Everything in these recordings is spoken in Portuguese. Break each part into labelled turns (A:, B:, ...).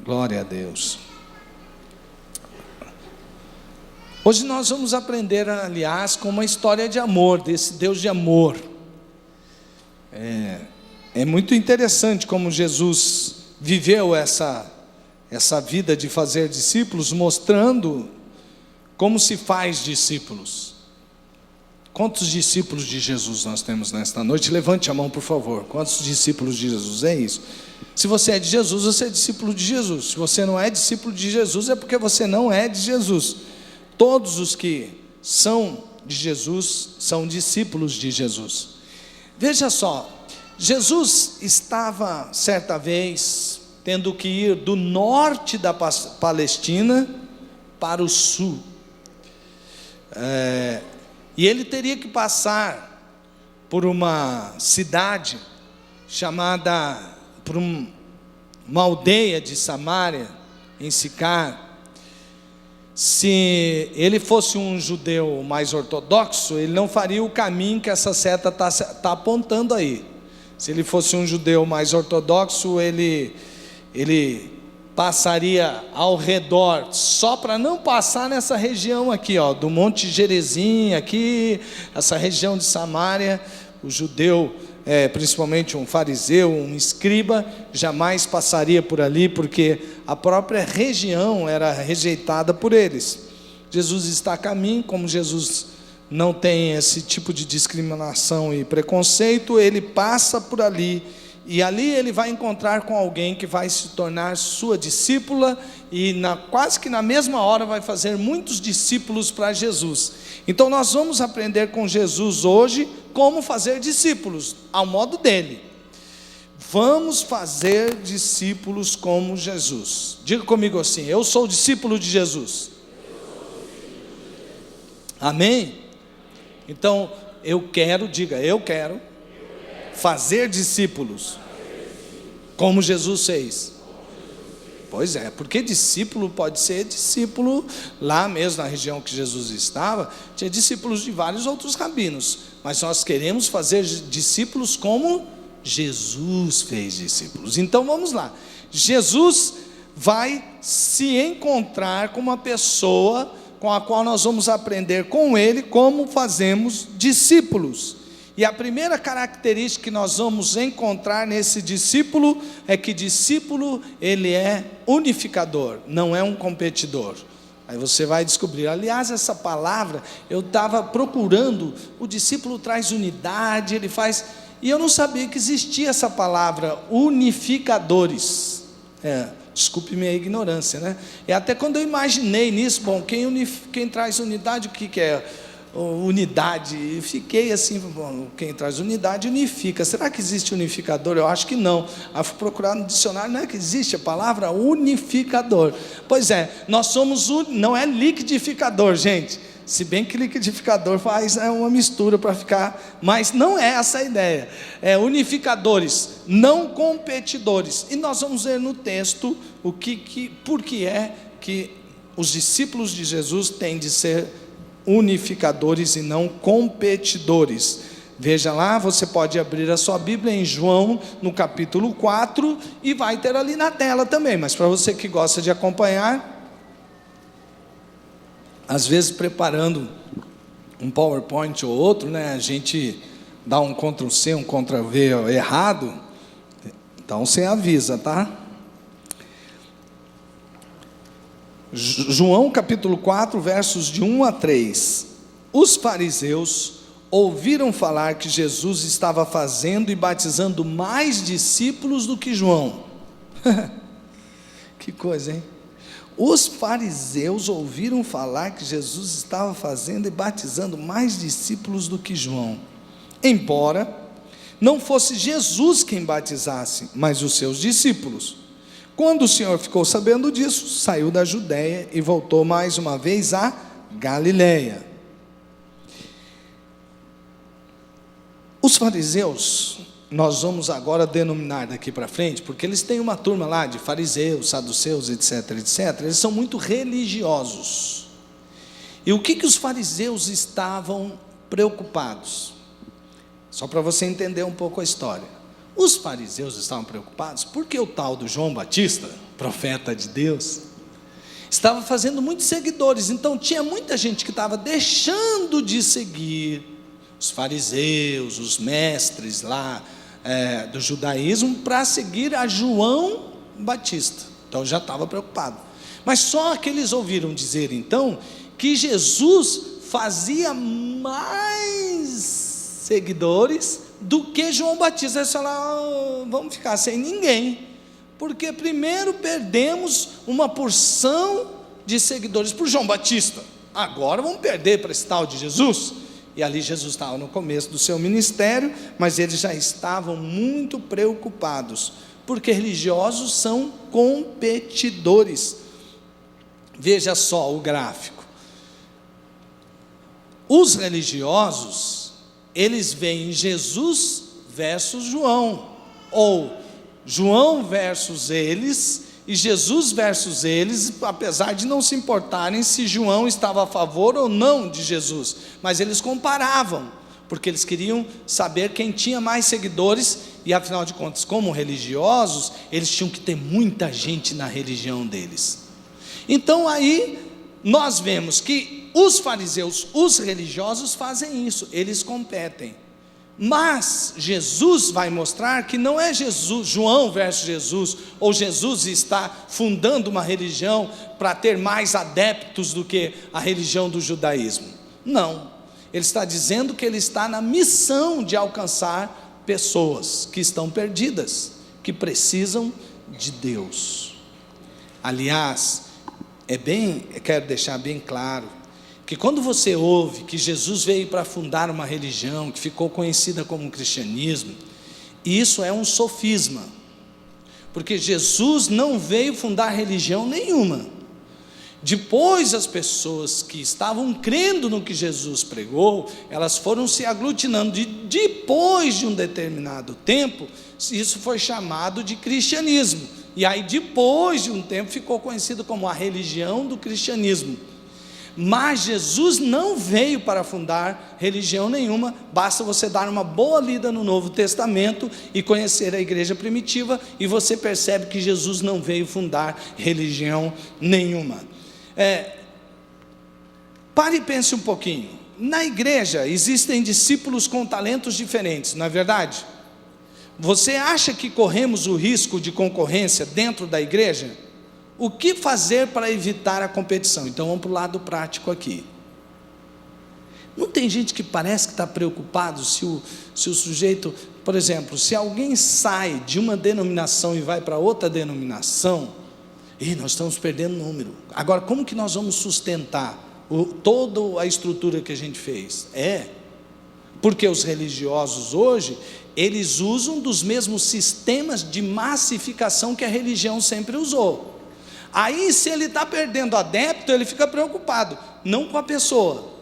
A: Glória a Deus. Hoje nós vamos aprender, aliás, com uma história de amor, desse Deus de amor. É muito interessante como Jesus viveu essa vida de fazer discípulos, mostrando como se faz discípulos. Quantos discípulos de Jesus nós temos nesta noite? Levante a mão, por favor. Quantos discípulos de Jesus? É isso. Se você é de Jesus, você é discípulo de Jesus. Se você não é discípulo de Jesus, é porque você não é de Jesus. Todos os que são de Jesus são discípulos de Jesus. Veja só, Jesus estava certa vez tendo que ir do norte da Palestina para o sul. E ele teria que passar por uma cidade chamada, por uma aldeia de Samaria, em Sicar. Se ele fosse um judeu mais ortodoxo, ele não faria o caminho que essa seta está apontando aí. Se ele fosse um judeu mais ortodoxo, ele passaria ao redor, só para não passar nessa região aqui, do Monte Gerizim, aqui, essa região de Samaria. O judeu, principalmente um fariseu, um escriba, jamais passaria por ali, porque a própria região era rejeitada por eles. Jesus está a caminho, como Jesus não tem esse tipo de discriminação e preconceito, ele passa por ali, e ali ele vai encontrar com alguém que vai se tornar sua discípula, e quase que na mesma hora vai fazer muitos discípulos para Jesus. Então nós vamos aprender com Jesus hoje como fazer discípulos, ao modo dele. Vamos fazer discípulos como Jesus. Diga comigo assim: eu sou discípulo de Jesus. Amém? Então eu quero fazer discípulos como Jesus fez. Pois é, porque discípulo pode ser discípulo, lá mesmo na região que Jesus estava, tinha discípulos de vários outros rabinos, mas nós queremos fazer discípulos como Jesus fez discípulos. Então vamos lá, Jesus vai se encontrar com uma pessoa com a qual nós vamos aprender com ele como fazemos discípulos. E a primeira característica que nós vamos encontrar nesse discípulo é que discípulo, ele é unificador, não é um competidor. Aí você vai descobrir. Aliás, essa palavra, eu estava procurando, o discípulo traz unidade, ele faz, e eu não sabia que existia essa palavra, unificadores. Desculpe minha ignorância, né? E até quando eu imaginei nisso, bom, quem traz unidade, o que é? Unidade, e fiquei assim, bom, quem traz unidade unifica. Será que existe unificador? Eu acho que não. Aí fui procurar no dicionário, não é que existe a palavra unificador. Pois é, nós somos, não é liquidificador, gente, se bem que liquidificador faz uma mistura para ficar, mas não é essa a ideia. É unificadores, não competidores. E nós vamos ver no texto por que é que os discípulos de Jesus têm de ser unificadores e não competidores. Veja lá, você pode abrir a sua Bíblia em João, no capítulo 4, e vai ter ali na tela também, mas para você que gosta de acompanhar, às vezes preparando um PowerPoint ou outro, né, a gente dá um Ctrl+C, um Ctrl+V errado, então você avisa, tá? João capítulo 4, versos de 1 a 3. Os fariseus ouviram falar que Jesus estava fazendo e batizando mais discípulos do que João. Que coisa, hein? Os fariseus ouviram falar que Jesus estava fazendo e batizando mais discípulos do que João, embora não fosse Jesus quem batizasse, mas os seus discípulos. Quando o Senhor ficou sabendo disso, saiu da Judéia e voltou mais uma vez a Galileia. Os fariseus, nós vamos agora denominar daqui para frente, porque eles têm uma turma lá de fariseus, saduceus, etc, etc. Eles são muito religiosos. E o que os fariseus estavam preocupados? Só para você entender um pouco a história. Os fariseus estavam preocupados porque o tal do João Batista, profeta de Deus, estava fazendo muitos seguidores. Então tinha muita gente que estava deixando de seguir os fariseus, os mestres lá do judaísmo, para seguir a João Batista. Então já estava preocupado. Mas só que eles ouviram dizer então que Jesus fazia mais seguidores do que João Batista. Eles falaram: vamos ficar sem ninguém, porque primeiro perdemos uma porção de seguidores por João Batista, agora vamos perder para esse tal de Jesus. E ali Jesus estava no começo do seu ministério, mas eles já estavam muito preocupados, porque religiosos são competidores. Veja só o gráfico. Os religiosos, eles veem Jesus versus João, ou João versus eles, e Jesus versus eles, apesar de não se importarem se João estava a favor ou não de Jesus, mas eles comparavam, porque eles queriam saber quem tinha mais seguidores, e afinal de contas, como religiosos, eles tinham que ter muita gente na religião deles. Então aí, nós vemos que os fariseus, os religiosos fazem isso, eles competem. Mas Jesus vai mostrar que não é João versus Jesus, ou Jesus está fundando uma religião para ter mais adeptos do que a religião do judaísmo. Não, ele está dizendo que ele está na missão de alcançar pessoas que estão perdidas, que precisam de Deus. Aliás, quero deixar bem claro, que quando você ouve que Jesus veio para fundar uma religião que ficou conhecida como cristianismo, isso é um sofisma, porque Jesus não veio fundar religião nenhuma. Depois as pessoas que estavam crendo no que Jesus pregou, elas foram se aglutinando, e depois de um determinado tempo, isso foi chamado de cristianismo, e aí depois de um tempo ficou conhecido como a religião do cristianismo. Mas Jesus não veio para fundar religião nenhuma. Basta você dar uma boa lida no Novo Testamento e conhecer a igreja primitiva, e você percebe que Jesus não veio fundar religião nenhuma. Pare e pense um pouquinho. Na igreja existem discípulos com talentos diferentes, não é verdade? Você acha que corremos o risco de concorrência dentro da igreja? O que fazer para evitar a competição? Então vamos para o lado prático aqui. Não tem gente que parece que está preocupado se o sujeito, por exemplo, se alguém sai de uma denominação e vai para outra denominação, e nós estamos perdendo número. Agora, como que nós vamos sustentar toda a estrutura que a gente fez? Porque os religiosos hoje, eles usam dos mesmos sistemas de massificação que a religião sempre usou. Aí, se ele está perdendo adepto, ele fica preocupado, não com a pessoa,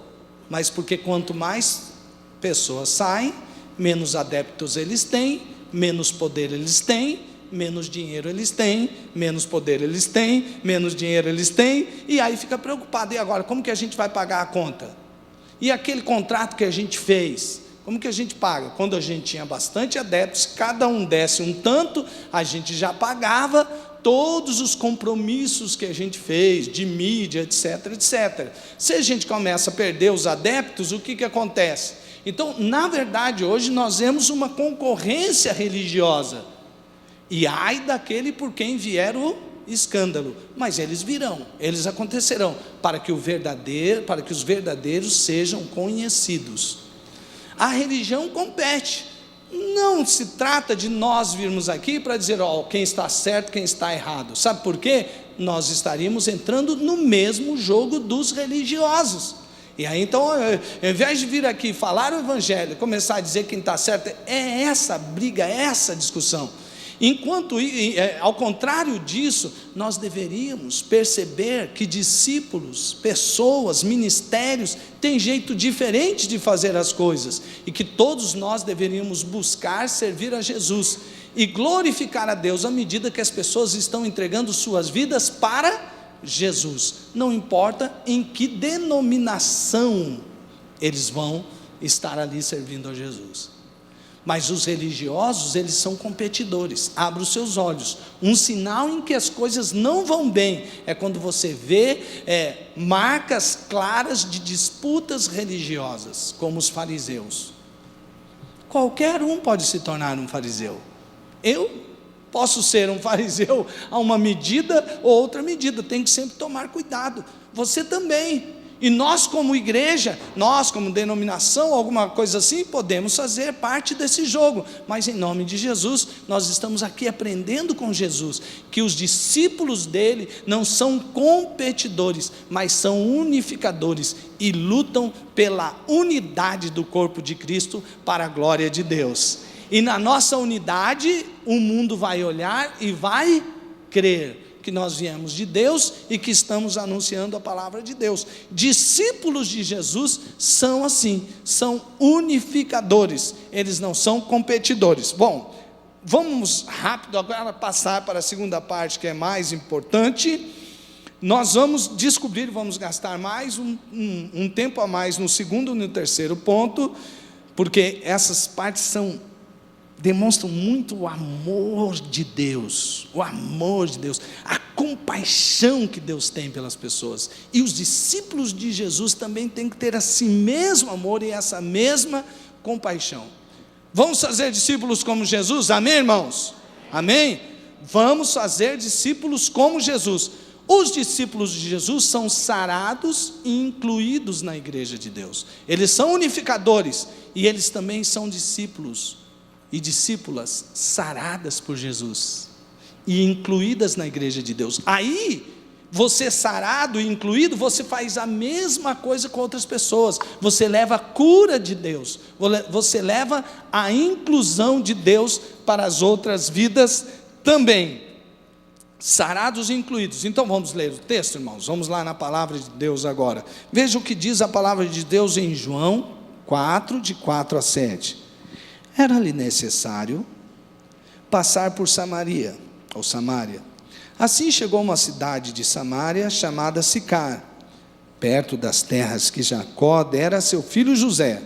A: mas porque quanto mais pessoas saem, menos adeptos eles têm, menos poder eles têm, menos dinheiro eles têm, menos poder eles têm, menos dinheiro eles têm, e aí fica preocupado. E agora, como que a gente vai pagar a conta? E aquele contrato que a gente fez, como que a gente paga? Quando a gente tinha bastante adeptos, cada um desse um tanto, a gente já pagava todos os compromissos que a gente fez, de mídia, etc, etc. Se a gente começa a perder os adeptos, o que acontece? Então, na verdade, hoje nós vemos uma concorrência religiosa, e ai daquele por quem vier o escândalo, mas eles virão, eles acontecerão, para que os verdadeiros sejam conhecidos. A religião compete. Não se trata de nós virmos aqui para dizer, quem está certo, quem está errado. Sabe por quê? Nós estaríamos entrando no mesmo jogo dos religiosos. E aí então, ao invés de vir aqui falar o evangelho, começar a dizer quem está certo, é essa briga, é essa discussão. Ao contrário disso, nós deveríamos perceber que discípulos, pessoas, ministérios, têm jeito diferente de fazer as coisas, e que todos nós deveríamos buscar servir a Jesus e glorificar a Deus à medida que as pessoas estão entregando suas vidas para Jesus. Não importa em que denominação eles vão estar ali servindo a Jesus. Mas os religiosos, eles são competidores. Abra os seus olhos. Um sinal em que as coisas não vão bem é quando você vê marcas claras de disputas religiosas, como os fariseus. Qualquer um pode se tornar um fariseu. Eu posso ser um fariseu a uma medida ou outra medida. Tem que sempre tomar cuidado. Você também. E nós como igreja, nós como denominação, alguma coisa assim, podemos fazer parte desse jogo, mas em nome de Jesus, nós estamos aqui aprendendo com Jesus, que os discípulos dele não são competidores, mas são unificadores, e lutam pela unidade do corpo de Cristo, para a glória de Deus. E na nossa unidade, o mundo vai olhar e vai crer, que nós viemos de Deus e que estamos anunciando a palavra de Deus. Discípulos de Jesus são assim, são unificadores, eles não são competidores. Bom, vamos rápido agora passar para a segunda parte, que é mais importante. Nós vamos descobrir, vamos gastar mais um tempo a mais no segundo e no terceiro ponto, porque essas partes demonstram muito o amor de Deus, a compaixão que Deus tem pelas pessoas, e os discípulos de Jesus também têm que ter esse mesmo amor e essa mesma compaixão. Vamos fazer discípulos como Jesus? Amém, irmãos? Amém? Vamos fazer discípulos como Jesus. Os discípulos de Jesus são sarados e incluídos na igreja de Deus. Eles são unificadores e eles também são discípulos e discípulas saradas por Jesus e incluídas na igreja de Deus. Aí, você sarado e incluído, você faz a mesma coisa com outras pessoas. Você leva a cura de Deus, você leva a inclusão de Deus para as outras vidas também. Sarados e incluídos. Então vamos ler o texto, irmãos. Vamos lá na palavra de Deus agora. Veja o que diz a palavra de Deus em João 4, de 4 a 7. Era-lhe necessário passar por Samaria, ou Samária. Assim chegou a uma cidade de Samaria, chamada Sicar, perto das terras que Jacó dera a seu filho José.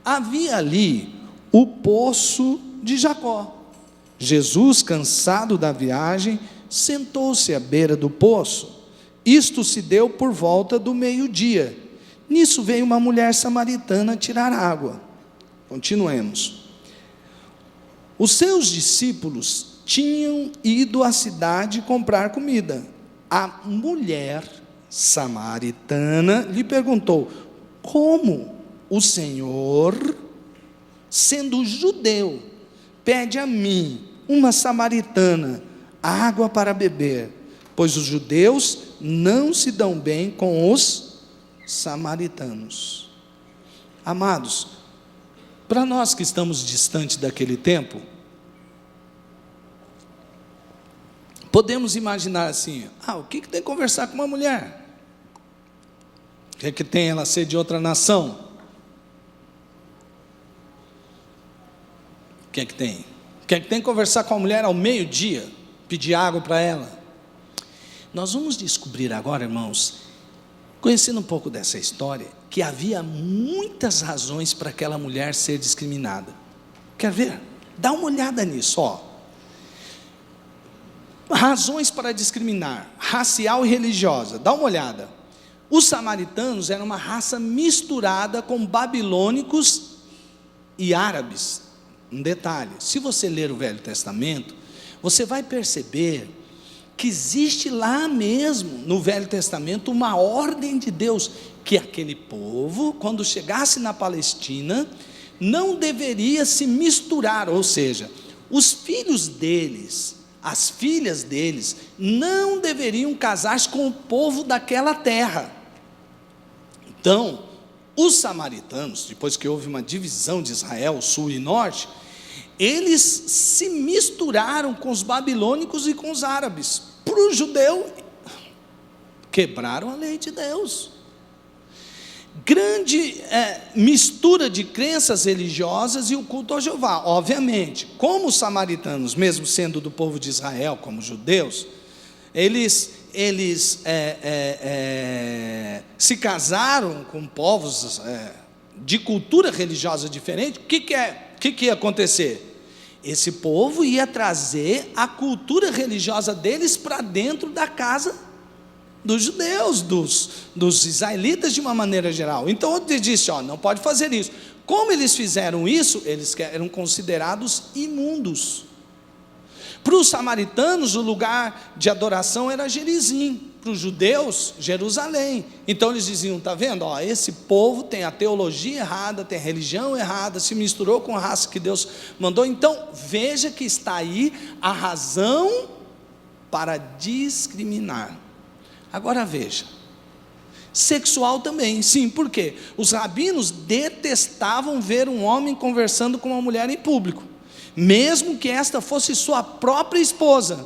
A: Havia ali o poço de Jacó. Jesus, cansado da viagem, sentou-se à beira do poço. Isto se deu por volta do meio-dia. Nisso veio uma mulher samaritana tirar água. Continuemos. Os seus discípulos tinham ido à cidade comprar comida. A mulher samaritana lhe perguntou: como o Senhor, sendo judeu, pede a mim, uma samaritana, água para beber? Pois os judeus não se dão bem com os samaritanos. Amados, para nós que estamos distantes daquele tempo, podemos imaginar assim: o que tem que conversar com uma mulher? O que tem ela ser de outra nação? O que tem? O que tem que conversar com a mulher ao meio-dia? Pedir água para ela? Nós vamos descobrir agora, irmãos, conhecendo um pouco dessa história, que havia muitas razões para aquela mulher ser discriminada. Quer ver? Dá uma olhada nisso, razões para discriminar, racial e religiosa. Dá uma olhada. Os samaritanos eram uma raça misturada com babilônicos e árabes. Um detalhe: se você ler o Velho Testamento, você vai perceber que existe lá mesmo no Velho Testamento uma ordem de Deus, que aquele povo, quando chegasse na Palestina, não deveria se misturar, ou seja, os filhos deles, as filhas deles, não deveriam casar-se com o povo daquela terra. Então, os samaritanos, depois que houve uma divisão de Israel, sul e norte, eles se misturaram com os babilônicos e com os árabes. Para o judeu, quebraram a lei de Deus. Grande mistura de crenças religiosas e o culto ao Jeová. Obviamente, como os samaritanos, mesmo sendo do povo de Israel, como judeus, eles se casaram com povos de cultura religiosa diferente. O que é o que ia acontecer? Esse povo ia trazer a cultura religiosa deles para dentro da casa dos judeus, dos israelitas de uma maneira geral. Então ele disse, não pode fazer isso. Como eles fizeram isso, eles eram considerados imundos. Para os samaritanos, o lugar de adoração era Gerizim, para os judeus, Jerusalém. Então eles diziam, está vendo? Esse povo tem a teologia errada, tem a religião errada, se misturou com a raça que Deus mandou. Então veja que está aí a razão para discriminar. Agora veja, sexual também, sim, por quê? Os rabinos detestavam ver um homem conversando com uma mulher em público, mesmo que esta fosse sua própria esposa.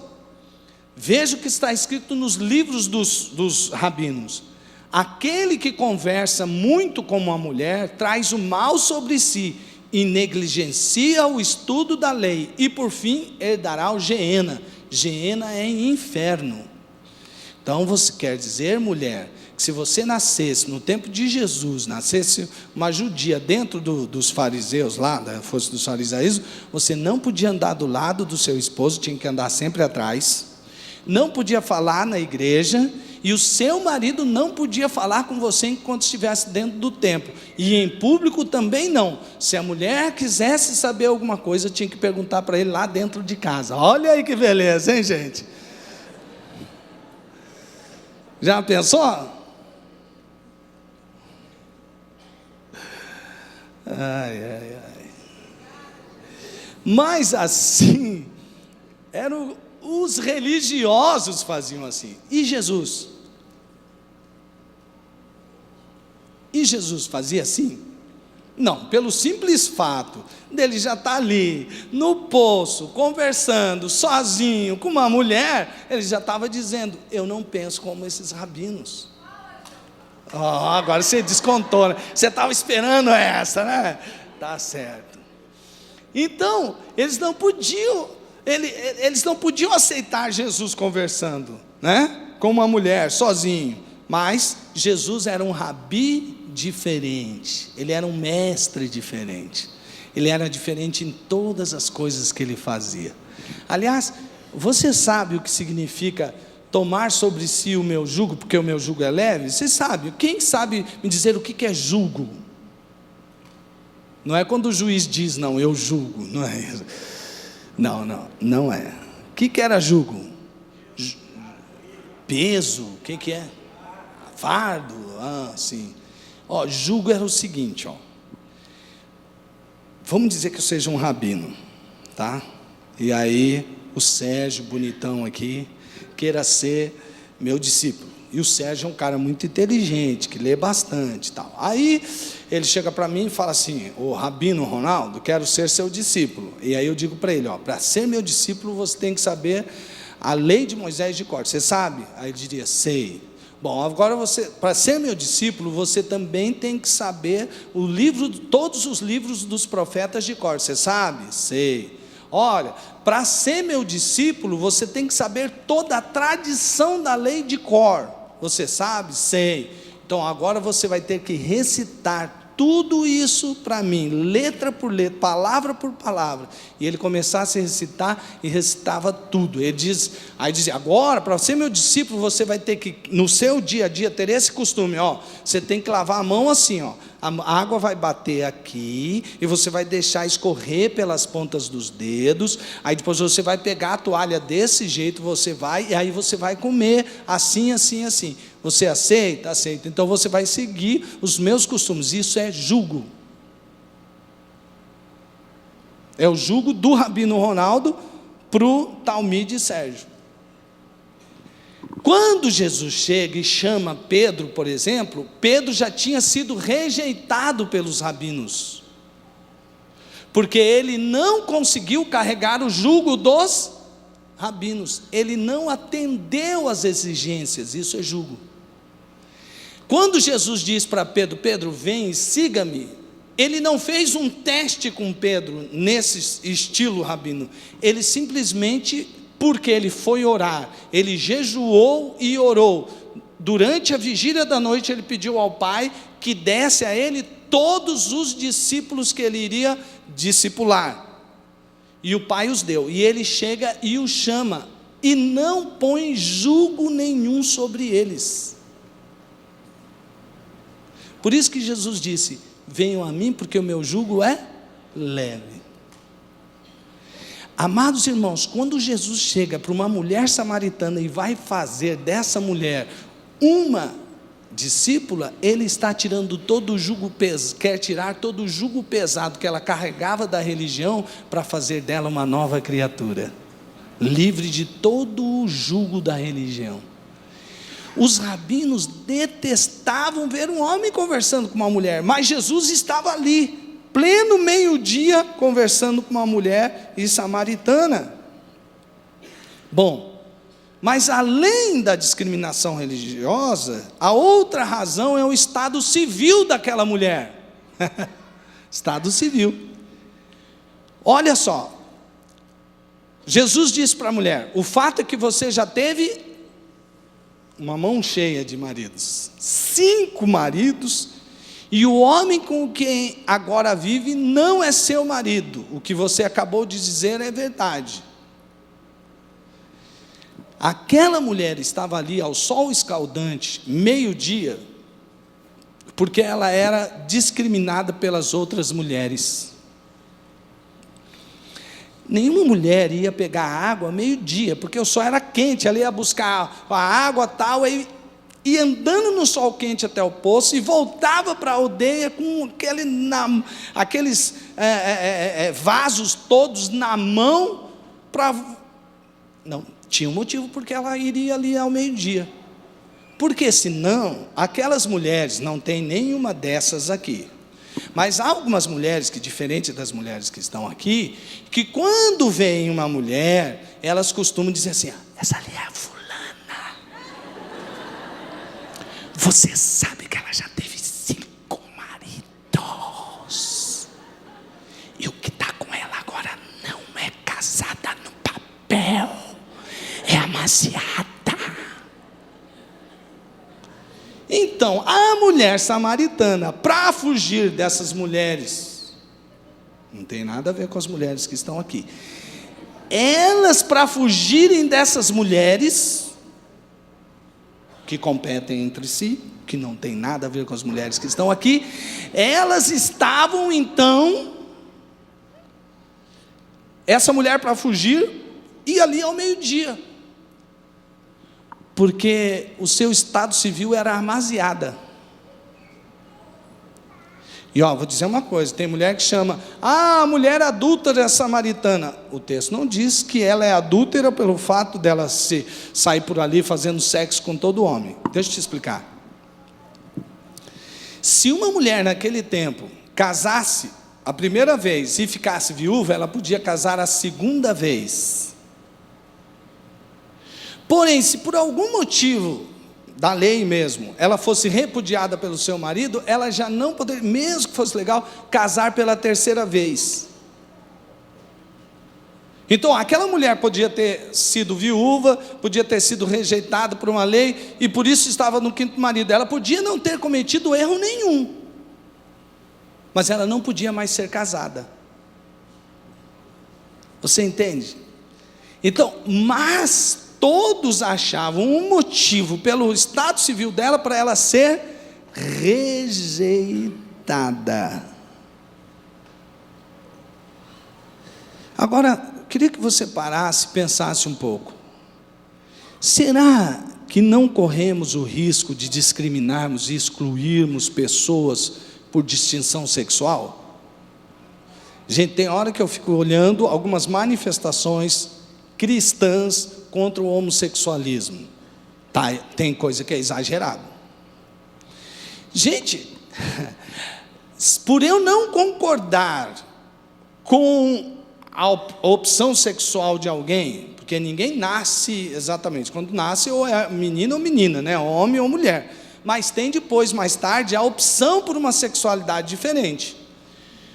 A: Veja o que está escrito nos livros dos rabinos: aquele que conversa muito com uma mulher traz o mal sobre si e negligencia o estudo da lei, e por fim herdará o Geena. Geena é inferno. Então você quer dizer, mulher, que se você nascesse no tempo de Jesus, nascesse uma judia dentro dos fariseus lá, fosse dos farisaísmos, você não podia andar do lado do seu esposo, tinha que andar sempre atrás, não podia falar na igreja, e o seu marido não podia falar com você enquanto estivesse dentro do templo, e em público também não. Se a mulher quisesse saber alguma coisa, tinha que perguntar para ele lá dentro de casa. Olha aí que beleza, hein, gente? Já pensou? Ai. Mas assim, os religiosos faziam assim. E Jesus? E Jesus fazia assim? Não, pelo simples fato dele já estar ali, no poço, conversando, sozinho, com uma mulher, ele já estava dizendo, eu não penso como esses rabinos. Agora você descontou, né? Você estava esperando essa, né? Tá certo. Então, eles não podiam aceitar Jesus conversando, né? Com uma mulher, sozinho. Mas Jesus era um rabi diferente, ele era um mestre diferente, ele era diferente em todas as coisas que ele fazia. Aliás, você sabe o que significa tomar sobre si o meu jugo, porque o meu jugo é leve? Você sabe? Quem sabe me dizer o que é jugo? Não é quando o juiz diz, não, eu julgo, não é isso. Não é. O que era jugo? Peso, o que é? Fardo, sim. Jugo era o seguinte, vamos dizer que eu seja um rabino, tá? E aí, o Sérgio, bonitão aqui, queira ser meu discípulo. E o Sérgio é um cara muito inteligente, que lê bastante e tal. Aí, ele chega para mim e fala assim, ô Rabino Ronaldo, quero ser seu discípulo. E aí eu digo para ele, para ser meu discípulo, você tem que saber a lei de Moisés de cor. Você sabe? Aí ele diria, sei. Bom, agora para ser meu discípulo, você também tem que saber todos os livros dos profetas de cor. Você sabe? Sei. Olha, para ser meu discípulo, você tem que saber toda a tradição da lei de cor. Você sabe? Sei. Então agora você vai ter que recitar tudo isso para mim, letra por letra, palavra por palavra. E ele começasse a recitar, e recitava tudo. Aí dizia, agora, para ser meu discípulo, você vai ter que, no seu dia a dia, ter esse costume, você tem que lavar a mão assim, a água vai bater aqui, e você vai deixar escorrer pelas pontas dos dedos, aí depois você vai pegar a toalha desse jeito, e aí você vai comer, assim, assim, assim. Você aceita? Aceita. Então você vai seguir os meus costumes. Isso é jugo. É o jugo do Rabino Ronaldo para o Talmide Sérgio. Quando Jesus chega e chama Pedro, por exemplo, Pedro já tinha sido rejeitado pelos rabinos, porque ele não conseguiu carregar o jugo dos rabinos, ele não atendeu às exigências, isso é jugo. Quando Jesus diz para Pedro, Pedro, vem e siga-me, ele não fez um teste com Pedro, nesse estilo rabino, ele simplesmente, porque ele foi orar, ele jejuou e orou, durante a vigília da noite ele pediu ao Pai, que desse a ele todos os discípulos que ele iria discipular. E o Pai os deu. E ele chega e os chama, e não põe jugo nenhum sobre eles. Por isso que Jesus disse: venham a mim, porque o meu jugo é leve. Amados irmãos, quando Jesus chega para uma mulher samaritana e vai fazer dessa mulher uma discípula, ele está tirando todo o jugo quer tirar todo o jugo pesado que ela carregava da religião, para fazer dela uma nova criatura, livre de todo o jugo da religião. Os rabinos detestavam ver um homem conversando com uma mulher, mas Jesus estava ali, pleno meio-dia, conversando com uma mulher samaritana. Bom, mas além da discriminação religiosa, a outra razão é o estado civil daquela mulher. Estado civil. Olha só, Jesus disse para a mulher: o fato é que você já teve uma mão cheia de maridos, 5 maridos, e o homem com quem agora vive não é seu marido. O que você acabou de dizer é verdade. Aquela mulher estava ali ao sol escaldante, meio-dia, porque ela era discriminada pelas outras mulheres. Nenhuma mulher ia pegar água meio-dia, porque o sol era quente. Ela ia buscar a água tal, e ia andando no sol quente até o poço, e voltava para a aldeia com aqueles vasos todos na mão, não, tinha um motivo porque ela iria ali ao meio-dia, porque senão, aquelas mulheres, não tem nenhuma dessas aqui, mas há algumas mulheres que, diferente das mulheres que estão aqui, que quando vem uma mulher, elas costumam dizer assim: essa ali é a fulana. Você sabe que ela já teve 5 maridos, e o que está com ela agora não é casada no papel, é amaziada. Então, a mulher samaritana, para fugir dessas mulheres, não tem nada a ver com as mulheres que estão aqui, elas, para fugirem dessas mulheres que competem entre si, que não tem nada a ver com as mulheres que estão aqui, elas estavam então, essa mulher, para fugir, ia ali ao meio-dia, porque o seu estado civil era amaziada. E vou dizer uma coisa: tem mulher que chama a mulher adúltera samaritana. O texto não diz que ela é adúltera pelo fato dela sair por ali fazendo sexo com todo homem. Deixa eu te explicar. Se uma mulher naquele tempo casasse a primeira vez e ficasse viúva, ela podia casar a segunda vez. Porém, se por algum motivo da lei mesmo, ela fosse repudiada pelo seu marido, ela já não poderia, mesmo que fosse legal, casar pela terceira vez. Então, aquela mulher podia ter sido viúva, podia ter sido rejeitada por uma lei, e por isso estava no 5º marido. Ela podia não ter cometido erro nenhum, mas ela não podia mais ser casada. Você entende? Então, mas todos achavam um motivo pelo estado civil dela para ela ser rejeitada. Agora, eu queria que você parasse e pensasse um pouco. Será que não corremos o risco de discriminarmos e excluirmos pessoas por distinção sexual? Gente, tem hora que eu fico olhando algumas manifestações cristãs contra o homossexualismo. Tem coisa que é exagerado. Gente, por eu não concordar com a opção sexual de alguém, porque ninguém nasce exatamente, quando nasce ou é menino ou menina, né? Homem ou mulher, mas tem depois, mais tarde, a opção por uma sexualidade diferente.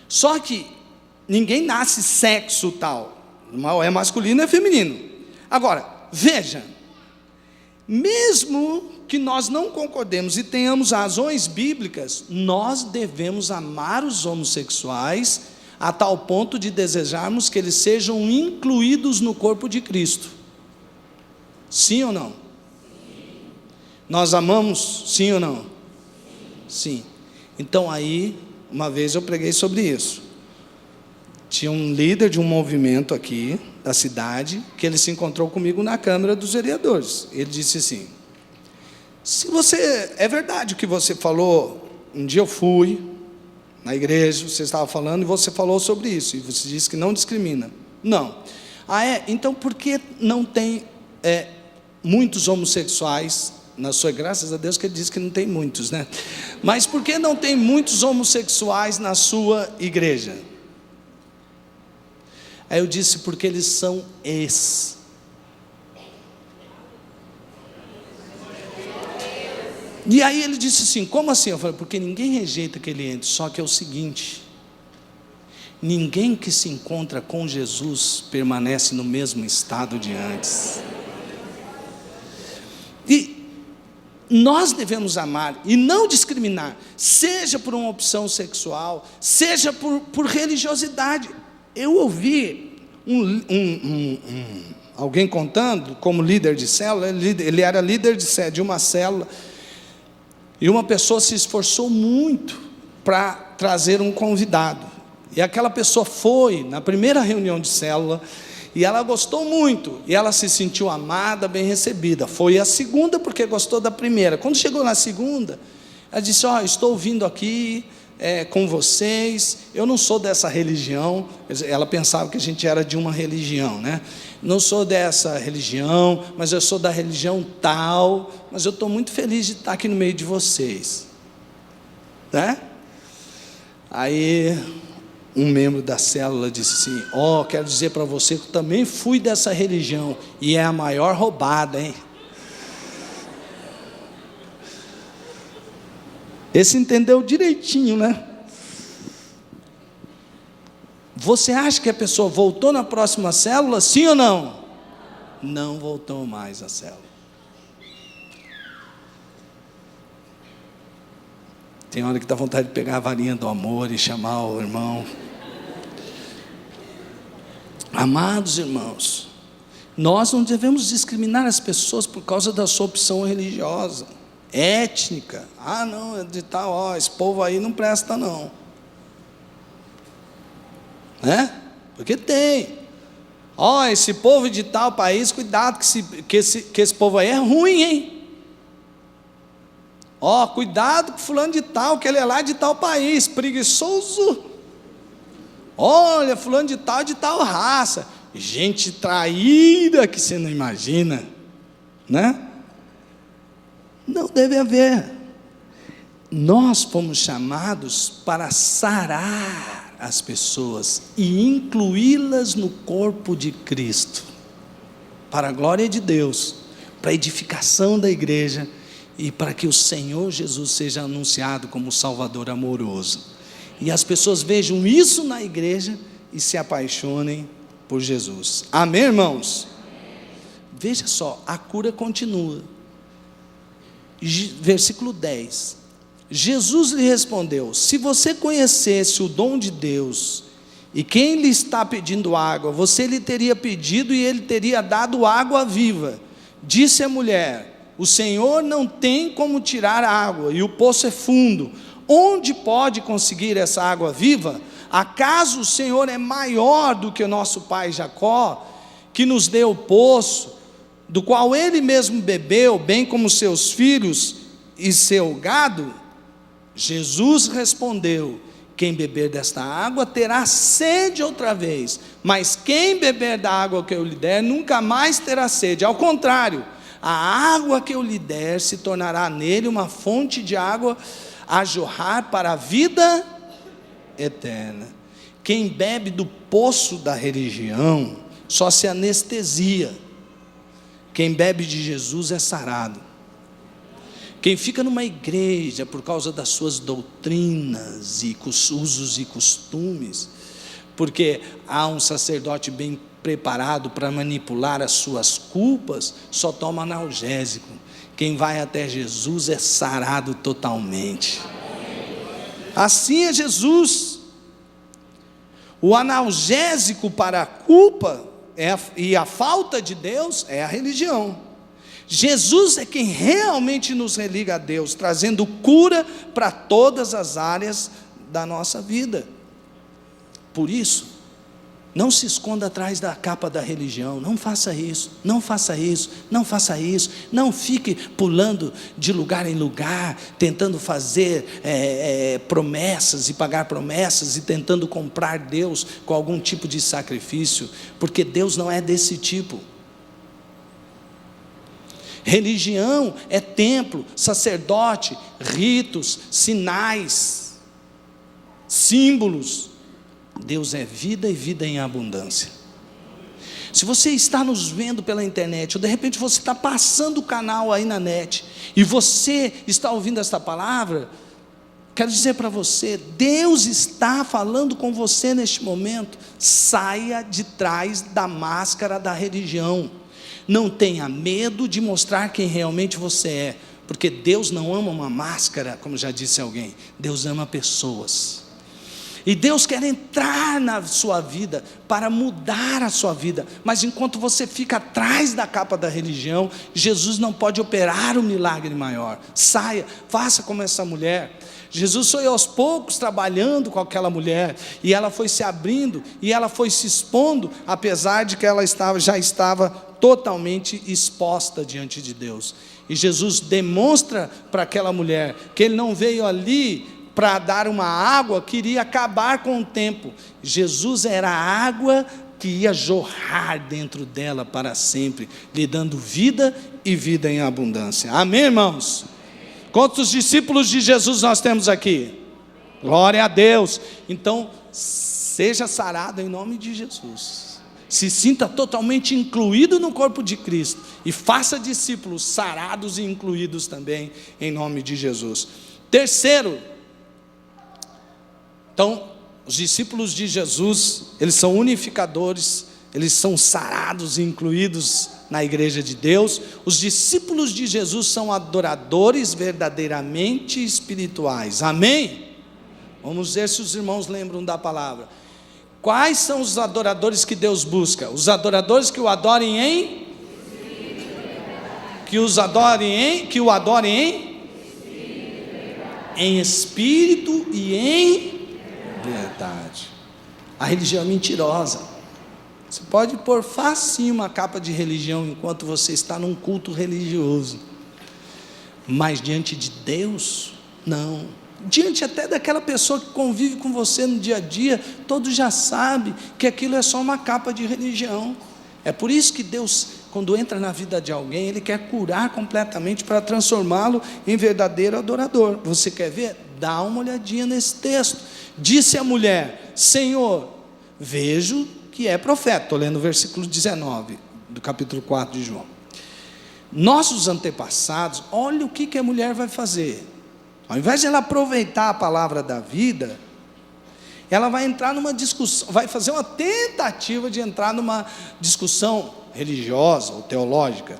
A: Só que ninguém nasce sexo tal, é masculino ou é feminino. Agora, veja, Mesmo que nós não concordemos e tenhamos razões bíblicas, nós devemos amar os homossexuais a tal ponto de desejarmos que eles sejam incluídos no corpo de Cristo. Sim ou não? Nós amamos, sim ou não? Sim. Então aí, uma vez eu preguei sobre isso. Tinha um líder de um movimento aqui, da cidade, que ele se encontrou comigo na Câmara dos Vereadores. Ele disse assim: se você, é verdade o que você falou, um dia eu fui na igreja, você estava falando e você falou sobre isso, e você disse que não discrimina. Não. Ah, é? Então por que não tem muitos homossexuais na sua, graças a Deus que ele disse que não tem muitos, né? Mas por que não tem muitos homossexuais na sua igreja? Aí eu disse: porque eles são ex. E aí ele disse assim: como assim? Eu falei: porque ninguém rejeita que ele entre, só que é o seguinte, ninguém que se encontra com Jesus permanece no mesmo estado de antes. E nós devemos amar e não discriminar, seja por uma opção sexual, seja por religiosidade. Eu ouvi alguém contando, como líder de célula, ele era líder de uma célula, e uma pessoa se esforçou muito para trazer um convidado, e aquela pessoa foi na primeira reunião de célula, e ela gostou muito, e ela se sentiu amada, bem recebida. Foi a segunda porque gostou da primeira. Quando chegou na segunda, ela disse: estou vindo aqui com vocês, eu não sou dessa religião. Ela pensava que a gente era de uma religião, né? Não sou dessa religião, mas eu sou da religião tal, mas eu estou muito feliz de estar aqui no meio de vocês, né? Aí um membro da célula disse assim: quero dizer para você que eu também fui dessa religião, e é a maior roubada, hein? Esse entendeu direitinho, né? Você acha que a pessoa voltou na próxima célula, sim ou não? Não voltou mais à célula. Tem hora que dá vontade de pegar a varinha do amor e chamar o irmão. Amados irmãos, nós não devemos discriminar as pessoas por causa da sua opção religiosa, étnica. Não, é de tal, esse povo aí não presta não, né? Porque tem, esse povo de tal país, cuidado que esse povo aí é ruim, hein? Cuidado com fulano de tal, que ele é lá de tal país, preguiçoso. Olha, fulano de tal raça, gente traíra que você não imagina, né? Não deve haver. Nós fomos chamados para sarar as pessoas e incluí-las no corpo de Cristo, para a glória de Deus, para a edificação da igreja e para que o Senhor Jesus seja anunciado como Salvador amoroso. E as pessoas vejam isso na igreja e se apaixonem por Jesus. Amém, irmãos? Veja só, a cura continua. Versículo 10. Jesus lhe respondeu: se você conhecesse o dom de Deus e quem lhe está pedindo água, você lhe teria pedido e ele teria dado água viva. Disse a mulher: o Senhor não tem como tirar água e o poço é fundo. Onde pode conseguir essa água viva? Acaso o Senhor é maior do que o nosso pai Jacó, que nos deu o poço, do qual ele mesmo bebeu, bem como seus filhos e seu gado? Jesus respondeu: quem beber desta água terá sede outra vez, mas quem beber da água que eu lhe der nunca mais terá sede. Ao contrário, a água que eu lhe der se tornará nele uma fonte de água a jorrar para a vida eterna. Quem bebe do poço da religião só se anestesia. Quem bebe de Jesus é sarado. Quem fica numa igreja por causa das suas doutrinas e usos e costumes, porque há um sacerdote bem preparado para manipular as suas culpas, só toma analgésico. Quem vai até Jesus é sarado totalmente. Assim é Jesus. O analgésico para a culpa e a falta de Deus é a religião. Jesus é quem realmente nos religa a Deus, trazendo cura para todas as áreas da nossa vida. Por isso, não se esconda atrás da capa da religião. Não faça isso, não faça isso, não faça isso. Não fique pulando de lugar em lugar, tentando fazer promessas e pagar promessas e tentando comprar Deus com algum tipo de sacrifício, porque Deus não é desse tipo. Religião é templo, sacerdote, ritos, sinais, símbolos. Deus é vida e vida em abundância. Se você está nos vendo pela internet, ou de repente você está passando o canal aí na net, e você está ouvindo esta palavra, quero dizer para você, Deus está falando com você neste momento. Saia de trás da máscara da religião. Não tenha medo de mostrar quem realmente você é, porque Deus não ama uma máscara, como já disse alguém. Deus ama pessoas. E Deus quer entrar na sua vida para mudar a sua vida. Mas enquanto você fica atrás da capa da religião, Jesus não pode operar um milagre maior. Saia, faça como essa mulher. Jesus foi aos poucos trabalhando com aquela mulher, e ela foi se abrindo, e ela foi se expondo, apesar de que ela já estava totalmente exposta diante de Deus. E Jesus demonstra para aquela mulher que Ele não veio ali para dar uma água que iria acabar com o tempo. Jesus era a água que ia jorrar dentro dela para sempre, lhe dando vida e vida em abundância. Amém, irmãos? Quantos discípulos de Jesus nós temos aqui? Glória a Deus. Então, seja sarado em nome de Jesus. Se sinta totalmente incluído no corpo de Cristo, e faça discípulos sarados e incluídos também em nome de Jesus. Terceiro, então, os discípulos de Jesus, eles são unificadores, eles são sarados e incluídos na igreja de Deus. Os discípulos de Jesus são adoradores verdadeiramente espirituais. Amém? Vamos ver se os irmãos lembram da palavra. Quais são os adoradores que Deus busca? Os adoradores que o adorem em? Que o adorem em espírito e em verdade. A religião é mentirosa. Você pode pôr facinho uma capa de religião enquanto você está num culto religioso, mas diante de Deus, não. Diante até daquela pessoa que convive com você no dia a dia, todos já sabem que aquilo é só uma capa de religião. É por isso que Deus, quando entra na vida de alguém, Ele quer curar completamente para transformá-lo em verdadeiro adorador. Você quer ver? Dá uma olhadinha nesse texto. Disse a mulher: Senhor, vejo que é profeta. Estou lendo o versículo 19 do capítulo 4 de João. Nossos antepassados, olha o que a mulher vai fazer. Ao invés de ela aproveitar a palavra da vida, ela vai entrar numa discussão, vai fazer uma tentativa de entrar numa discussão religiosa ou teológica.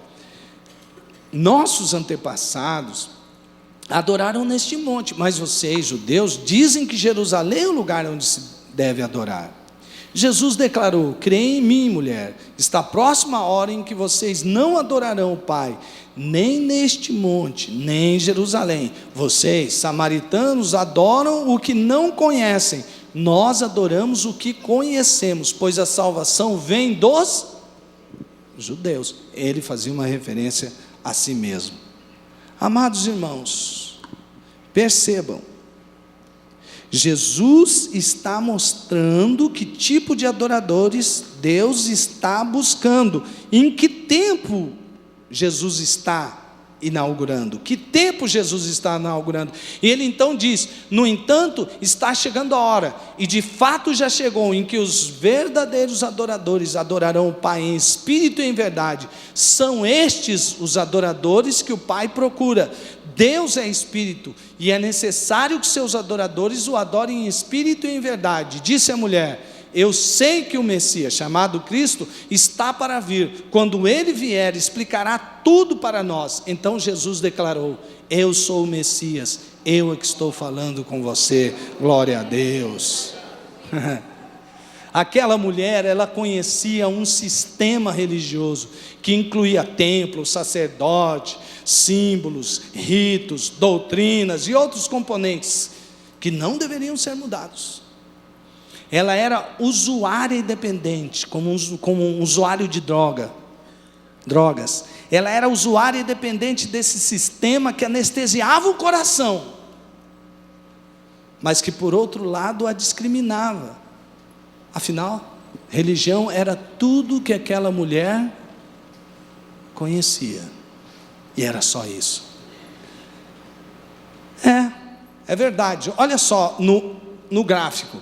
A: Nossos antepassados adoraram neste monte, mas vocês, judeus, dizem que Jerusalém é o lugar onde se deve adorar. Jesus declarou: creia em mim, mulher, está próxima a hora em que vocês não adorarão o Pai, nem neste monte, nem em Jerusalém. Vocês, samaritanos, adoram o que não conhecem. Nós adoramos o que conhecemos, pois a salvação vem dos judeus. Ele fazia uma referência a si mesmo. Amados irmãos, percebam, Jesus está mostrando que tipo de adoradores Deus está buscando, em que tempo Jesus está inaugurando, que tempo Jesus está inaugurando. E ele então diz: no entanto, está chegando a hora, e de fato já chegou, em que os verdadeiros adoradores adorarão o Pai em espírito e em verdade. São estes os adoradores que o Pai procura. Deus é espírito, e é necessário que seus adoradores o adorem em espírito e em verdade. Disse a mulher: eu sei que o Messias, chamado Cristo, está para vir. Quando ele vier, explicará tudo para nós. Então Jesus declarou: eu sou o Messias, eu é que estou falando com você. Glória a Deus. Aquela mulher, ela conhecia um sistema religioso que incluía templo, sacerdote, símbolos, ritos, doutrinas e outros componentes que não deveriam ser mudados. Ela era usuária e dependente, como um usuário de drogas. Ela era usuária e dependente desse sistema que anestesiava o coração, mas que por outro lado a discriminava. Afinal, religião era tudo que aquela mulher conhecia, e era só isso. É verdade. Olha só no gráfico.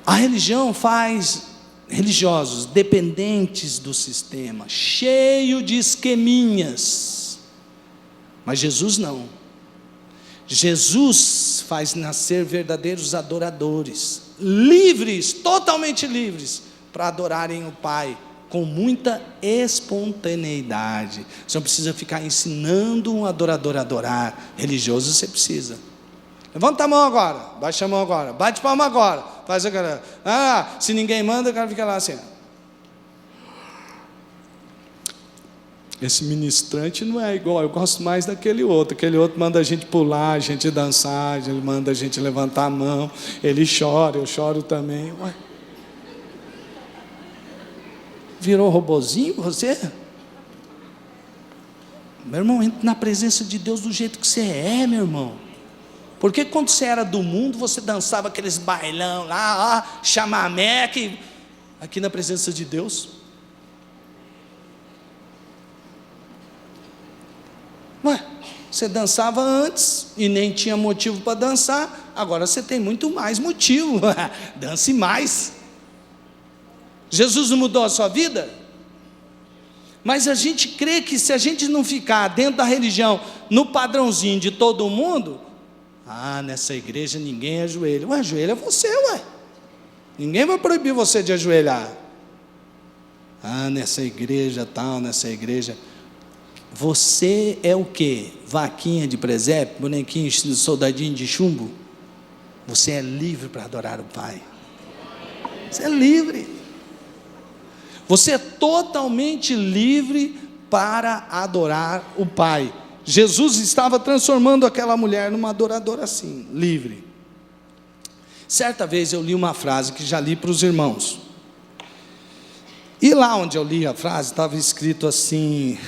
A: A religião faz religiosos dependentes do sistema, cheio de esqueminhas, mas Jesus não. Jesus faz nascer verdadeiros adoradores, livres, totalmente livres, para adorarem o Pai, com muita espontaneidade. Você não precisa ficar ensinando um adorador a adorar. Religioso você precisa. Levanta a mão agora, baixa a mão agora, bate palma agora, faz aquela, se ninguém manda, o cara fica lá assim. Esse ministrante não é igual, eu gosto mais daquele outro. Aquele outro manda a gente pular, a gente dançar, ele manda a gente levantar a mão, ele chora, eu choro também. Ué. Virou robozinho você? Meu irmão, entra na presença de Deus do jeito que você é, meu irmão. Porque quando você era do mundo, você dançava aqueles bailão lá, chamamé, aqui na presença de Deus. Ué, você dançava antes e nem tinha motivo para dançar, agora você tem muito mais motivo, dance mais. Jesus não mudou a sua vida? Mas a gente crê que se a gente não ficar dentro da religião, no padrãozinho de todo mundo, nessa igreja ninguém ajoelha. Ué, ajoelha você, ué. Ninguém vai proibir você de ajoelhar. Nessa igreja tal, nessa igreja. Você é o quê? Vaquinha de presépio, bonequinho, soldadinho de chumbo? Você é livre para adorar o Pai. Você é livre. Você é totalmente livre para adorar o Pai. Jesus estava transformando aquela mulher numa adoradora assim, livre. Certa vez eu li uma frase que já li para os irmãos. E lá onde eu li a frase, estava escrito assim...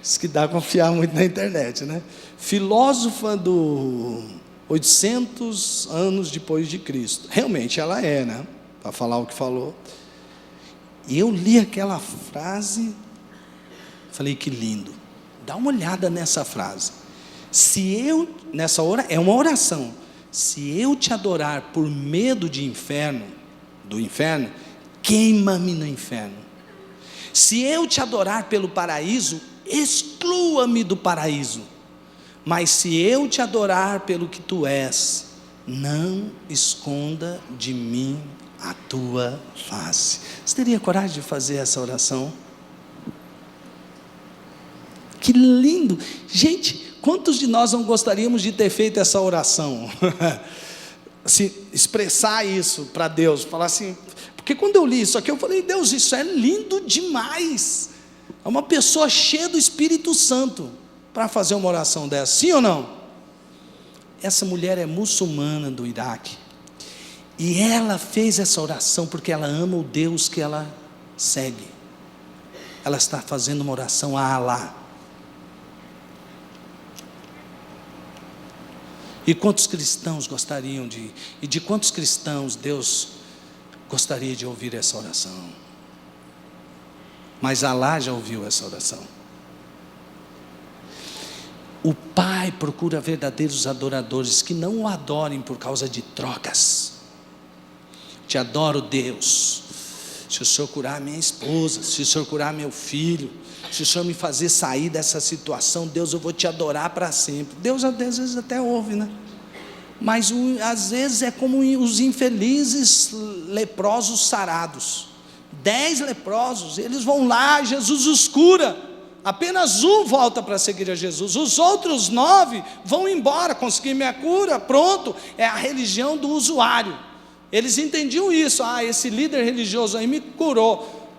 A: Isso que dá a confiar muito na internet, né? Filósofa do 800 anos depois de Cristo. Realmente ela é, né? Para falar o que falou. E eu li aquela frase, falei, que lindo. Dá uma olhada nessa frase. É uma oração. Se eu te adorar por medo do inferno, queima-me no inferno. Se eu te adorar pelo paraíso, exclua-me do paraíso. Mas se eu te adorar pelo que tu és, não esconda de mim a tua face. Você teria coragem de fazer essa oração? Que lindo! Gente, quantos de nós não gostaríamos de ter feito essa oração? Se expressar isso para Deus, falar assim... Porque quando eu li isso aqui, eu falei, Deus, isso é lindo demais. É uma pessoa cheia do Espírito Santo para fazer uma oração dessa, sim ou não? Essa mulher é muçulmana do Iraque. E ela fez essa oração porque ela ama o Deus que ela segue. Ela está fazendo uma oração a Alá. E quantos cristãos gostariam de quantos cristãos Deus gostaria de ouvir essa oração? Mas Alá já ouviu essa oração. O Pai procura verdadeiros adoradores que não o adorem por causa de trocas. Te adoro, Deus, Se o Senhor curar minha esposa, se o Senhor curar meu filho, se o Senhor me fazer sair dessa situação, Deus, eu vou te adorar para sempre. Deus às vezes até ouve, né? Mas às vezes é como os infelizes leprosos sarados. 10 leprosos, eles vão lá, Jesus os cura. Apenas um volta para seguir a Jesus. Os outros 9 vão embora, consegui minha cura, pronto. É a religião do usuário. Eles entendiam isso. Esse líder religioso aí me curou.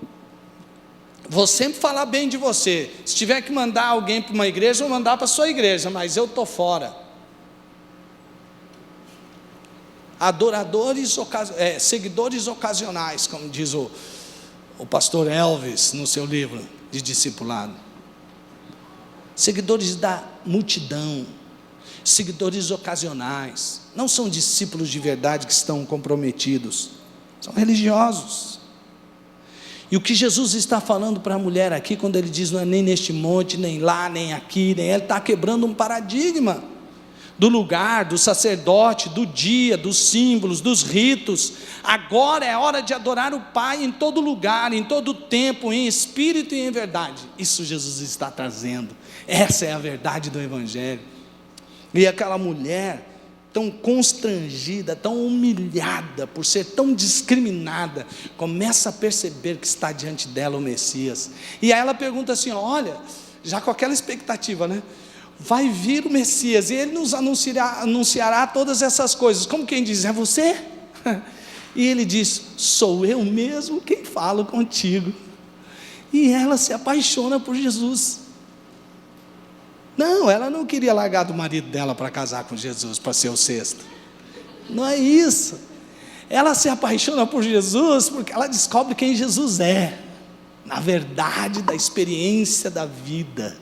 A: Vou sempre falar bem de você. Se tiver que mandar alguém para uma igreja, eu vou mandar para a sua igreja, mas eu estou fora. Seguidores ocasionais, como diz o pastor Elvis no seu livro de discipulado. Seguidores da multidão, seguidores ocasionais, não são discípulos de verdade que estão comprometidos, são religiosos. E o que Jesus está falando para a mulher aqui, quando ele diz não é nem neste monte, nem lá, nem aqui, nem ele está quebrando um paradigma do lugar, do sacerdote, do dia, dos símbolos, dos ritos. Agora é hora de adorar o Pai em todo lugar, em todo tempo, em espírito e em verdade. Isso Jesus está trazendo. Essa é a verdade do Evangelho. E aquela mulher, tão constrangida, tão humilhada, por ser tão discriminada, começa a perceber que está diante dela o Messias. E aí ela pergunta assim, olha, já com aquela expectativa, né? Vai vir o Messias, e ele nos anunciará todas essas coisas. Como quem diz, é você? E ele diz, sou eu mesmo quem falo contigo. E ela se apaixona por Jesus. Não, ela não queria largar do marido dela para casar com Jesus, para ser o sexto. Não é isso. Ela se apaixona por Jesus porque ela descobre quem Jesus é, na verdade da experiência da vida.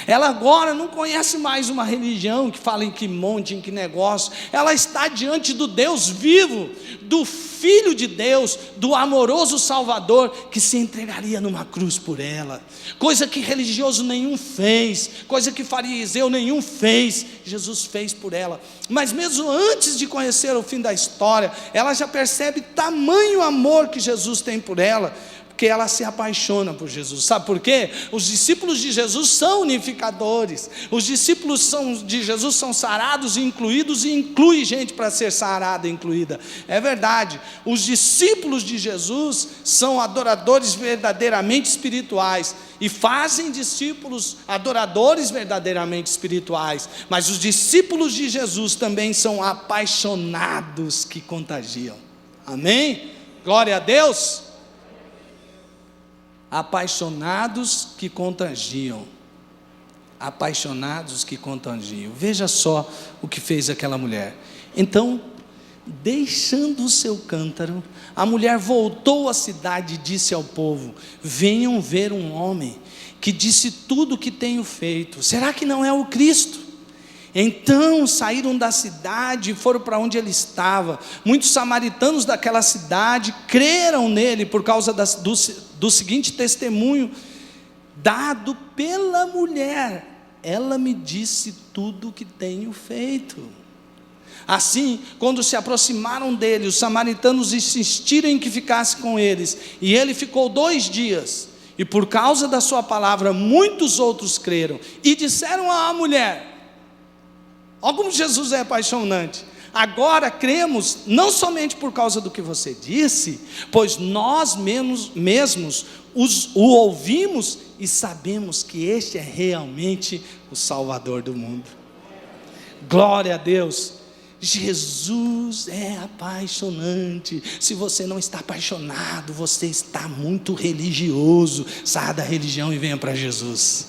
A: Ela agora não conhece mais uma religião que fala em que monte, em que negócio. Ela está diante do Deus vivo, do Filho de Deus, do amoroso Salvador, que se entregaria numa cruz por ela. Coisa que religioso nenhum fez, coisa que fariseu nenhum fez, Jesus fez por ela. Mas mesmo antes de conhecer o fim da história, ela já percebe tamanho amor que Jesus tem por ela, porque ela se apaixona por Jesus. Sabe por quê? Os discípulos de Jesus são unificadores. Os discípulos de Jesus são sarados e incluídos, e inclui gente para ser sarada e incluída. É verdade. Os discípulos de Jesus são adoradores verdadeiramente espirituais e fazem discípulos adoradores verdadeiramente espirituais. Mas os discípulos de Jesus também são apaixonados que contagiam. Amém? Glória a Deus. Apaixonados que contagiam. Apaixonados que contagiam. Veja só o que fez aquela mulher. Então, deixando o seu cântaro, a mulher voltou à cidade e disse ao povo: venham ver um homem que disse tudo o que tenho feito. Será que não é o Cristo? Então saíram da cidade e foram para onde ele estava. Muitos samaritanos daquela cidade creram nele por causa do seguinte testemunho dado pela mulher: ela me disse tudo o que tenho feito. Assim, quando se aproximaram dele, os samaritanos insistiram em que ficasse com eles, e ele ficou 2 dias, e por causa da sua palavra muitos outros creram, e disseram à mulher: olha como Jesus é apaixonante. Agora cremos, não somente por causa do que você disse, pois nós mesmos o ouvimos e sabemos que este é realmente o Salvador do mundo. Glória a Deus. Jesus é apaixonante. Se você não está apaixonado, você está muito religioso. Saia da religião e venha para Jesus.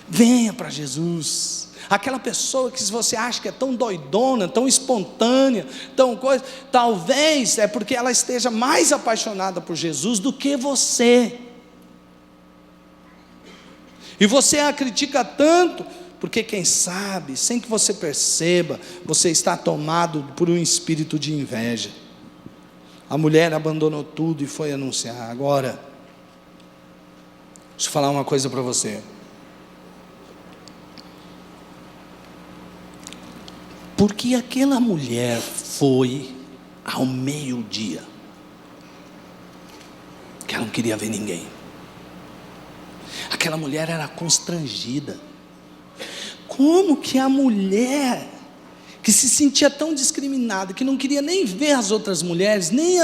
A: Venha para Jesus. Aquela pessoa que você acha que é tão doidona, tão espontânea, tão coisa, talvez é porque ela esteja mais apaixonada por Jesus do que você. E você a critica tanto, porque quem sabe, sem que você perceba, você está tomado por um espírito de inveja. A mulher abandonou tudo e foi anunciar. Agora, deixa eu falar uma coisa para você. Porque aquela mulher foi ao meio-dia. porque ela não queria ver ninguém. Aquela mulher era constrangida. Como que a mulher que se sentia tão discriminada, que não queria nem ver as outras mulheres, nem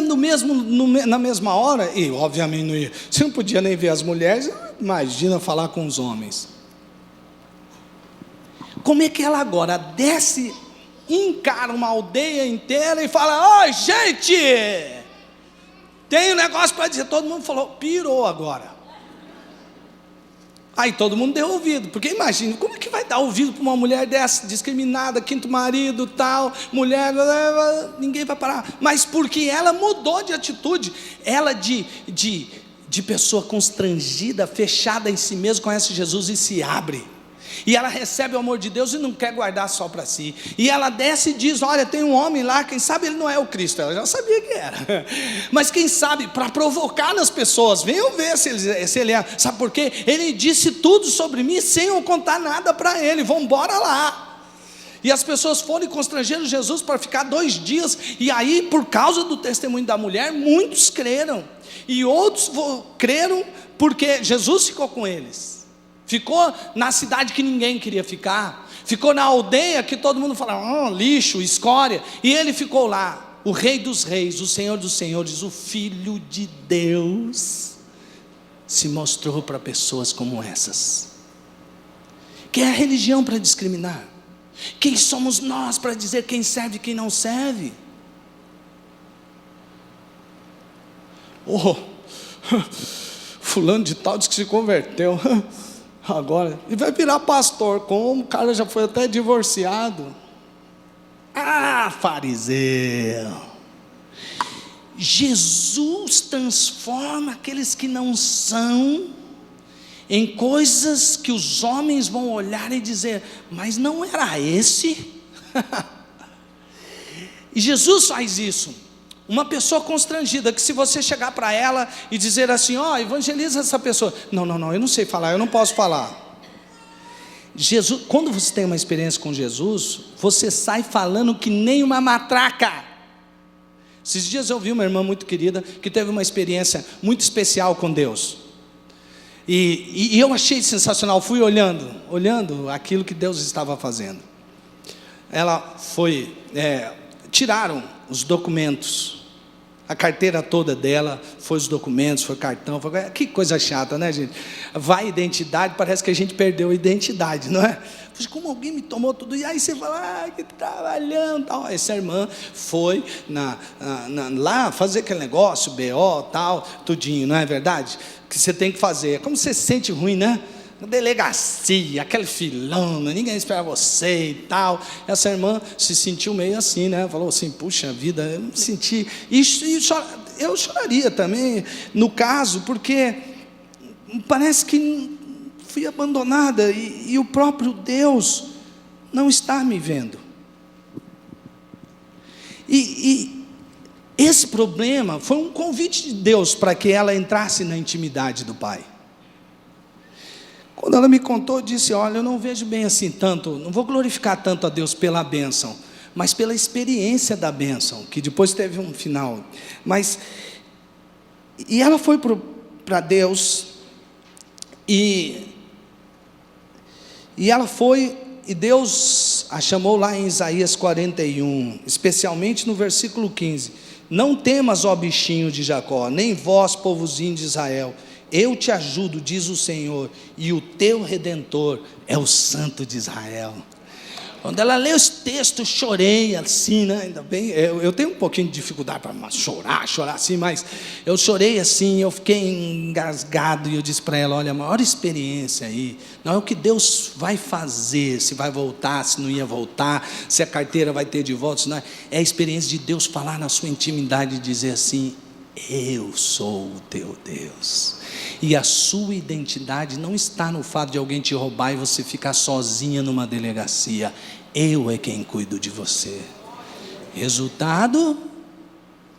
A: na mesma hora, e obviamente não ia, se não podia nem ver as mulheres, imagina falar com os homens. Como é que ela agora desce, encara uma aldeia inteira e fala: oi, gente, tem um negócio para dizer. Todo mundo falou, pirou agora. Aí todo mundo deu ouvido, porque imagina, como é que vai dar ouvido para uma mulher dessa, discriminada, quinto marido, tal, mulher, ninguém vai parar. Mas porque ela mudou de atitude, ela de pessoa constrangida, fechada em si mesma, conhece Jesus e se abre. E ela recebe o amor de Deus e não quer guardar só para si. E ela desce e diz: olha, tem um homem lá, quem sabe ele não é o Cristo. Ela já sabia que era. Mas quem sabe, para provocar nas pessoas, venham ver se ele é. Sabe por quê? Ele disse tudo sobre mim sem eu contar nada para ele. Vamos embora lá. E as pessoas foram e constrangeram Jesus para ficar 2 dias. E aí, por causa do testemunho da mulher, muitos creram. E outros creram porque Jesus ficou com eles. Ficou na cidade que ninguém queria ficar. Ficou na aldeia que todo mundo falava: lixo, escória. E ele ficou lá. O Rei dos Reis, o Senhor dos Senhores, o Filho de Deus, se mostrou para pessoas como essas. Que é a religião para discriminar? Quem somos nós para dizer quem serve e quem não serve? Fulano de tal disse que se converteu agora, e vai virar pastor. Como? O cara já foi até divorciado. Fariseu. Jesus transforma aqueles que não são em coisas que os homens vão olhar e dizer: mas não era esse? E Jesus faz isso. Uma pessoa constrangida, que se você chegar para ela e dizer assim: evangeliza essa pessoa. Não, eu não sei falar, eu não posso falar. Jesus, quando você tem uma experiência com Jesus, você sai falando que nem uma matraca. Esses dias eu vi uma irmã muito querida, que teve uma experiência muito especial com Deus. E eu achei sensacional, fui olhando aquilo que Deus estava fazendo. Ela foi, tiraram os documentos, a carteira toda dela, foi os documentos, foi cartão, que coisa chata, né, gente? Vai identidade, parece que a gente perdeu a identidade, não é? Como alguém me tomou tudo, e aí você fala: que trabalhando, tal. Essa irmã foi lá fazer aquele negócio, BO, tal, tudinho, não é verdade? Que você tem que fazer. Como você se sente ruim, né? Delegacia, aquele filão, ninguém espera você e tal. Essa irmã se sentiu meio assim, né? Falou assim: puxa vida, eu me senti. Eu choraria também, no caso, porque parece que fui abandonada e o próprio Deus não está me vendo. E esse problema foi um convite de Deus para que ela entrasse na intimidade do Pai. Quando ela me contou, eu disse: olha, eu não vejo bem assim tanto, não vou glorificar tanto a Deus pela bênção, mas pela experiência da bênção, que depois teve um final. E ela foi para Deus, e ela foi, e Deus a chamou lá em Isaías 41, especialmente no versículo 15: não temas, ó bichinho de Jacó, nem vós, povozinho de Israel, eu te ajudo, diz o Senhor, e o teu Redentor é o Santo de Israel. Quando ela leu esse texto, eu chorei assim, né? Ainda bem, eu tenho um pouquinho de dificuldade para chorar assim, mas eu chorei assim, eu fiquei engasgado, e eu disse para ela: olha, a maior experiência aí, não é o que Deus vai fazer, se vai voltar, se não ia voltar, se a carteira vai ter de volta, se não é a experiência de Deus falar na sua intimidade e dizer assim: eu sou o teu Deus. E a sua identidade não está no fato de alguém te roubar e você ficar sozinha numa delegacia. Eu é quem cuido de você. Resultado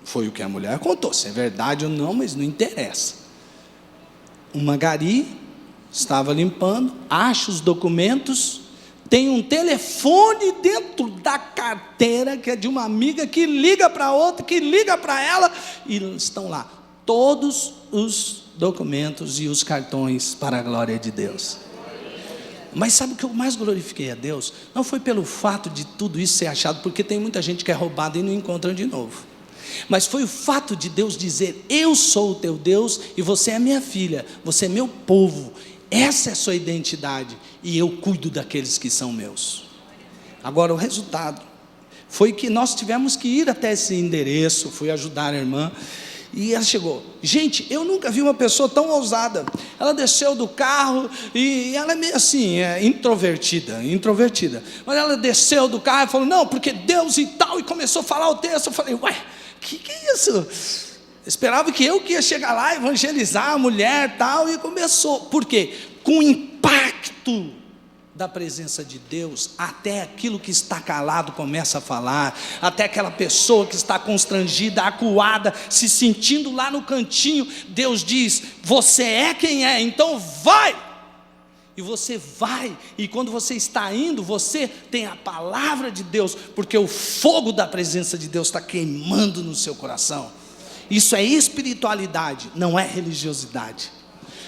A: foi o que a mulher contou. Se é verdade ou não, mas não interessa. Uma gari estava limpando, acha os documentos, tem um telefone dentro da carteira, que é de uma amiga, que liga para outra, que liga para ela, e estão lá todos os documentos e os cartões para a glória de Deus. Mas sabe o que eu mais glorifiquei a Deus? Não foi pelo fato de tudo isso ser achado, porque tem muita gente que é roubada e não encontra de novo. Mas foi o fato de Deus dizer: eu sou o teu Deus e você é minha filha, você é meu povo, essa é a sua identidade, e eu cuido daqueles que são meus. Agora o resultado foi que nós tivemos que ir até esse endereço, fui ajudar a irmã, e ela chegou. Gente, eu nunca vi uma pessoa tão ousada. Ela desceu do carro, e ela é meio assim, introvertida, mas ela desceu do carro e falou: não, porque Deus e tal, e começou a falar o texto. Eu falei: ué, que é isso? Esperava que eu ia chegar lá, evangelizar a mulher tal, e começou. Por quê? Com o impacto da presença de Deus, até aquilo que está calado começa a falar, até aquela pessoa que está constrangida, acuada, se sentindo lá no cantinho, Deus diz: você é quem é, então vai. E você vai, e quando você está indo, você tem a palavra de Deus, porque o fogo da presença de Deus está queimando no seu coração. Isso é espiritualidade, não é religiosidade.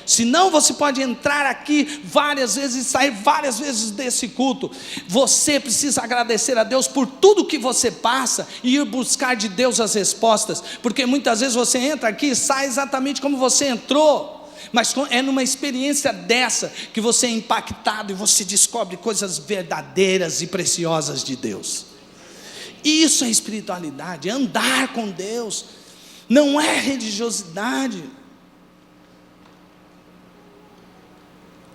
A: Senão você pode entrar aqui várias vezes e sair várias vezes desse culto. Você precisa agradecer a Deus por tudo que você passa e ir buscar de Deus as respostas, porque muitas vezes você entra aqui e sai exatamente como você entrou. Mas é numa experiência dessa que você é impactado e você descobre coisas verdadeiras e preciosas de Deus. Isso é espiritualidade, é andar com Deus, não é religiosidade.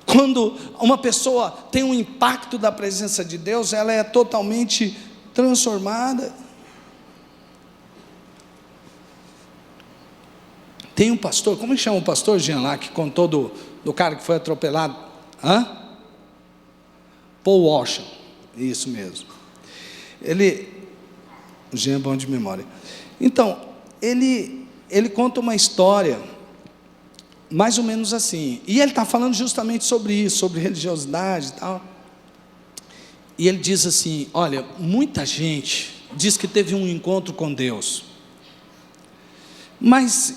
A: Quando uma pessoa tem um impacto da presença de Deus, ela é totalmente transformada. Tem um pastor, como é que chama o pastor Jean lá, que contou do cara que foi atropelado? Paul Washer, isso mesmo. Jean é bom de memória. Então, ele conta uma história, mais ou menos assim, e ele está falando justamente sobre isso, sobre religiosidade e tal. E ele diz assim: olha, muita gente diz que teve um encontro com Deus, mas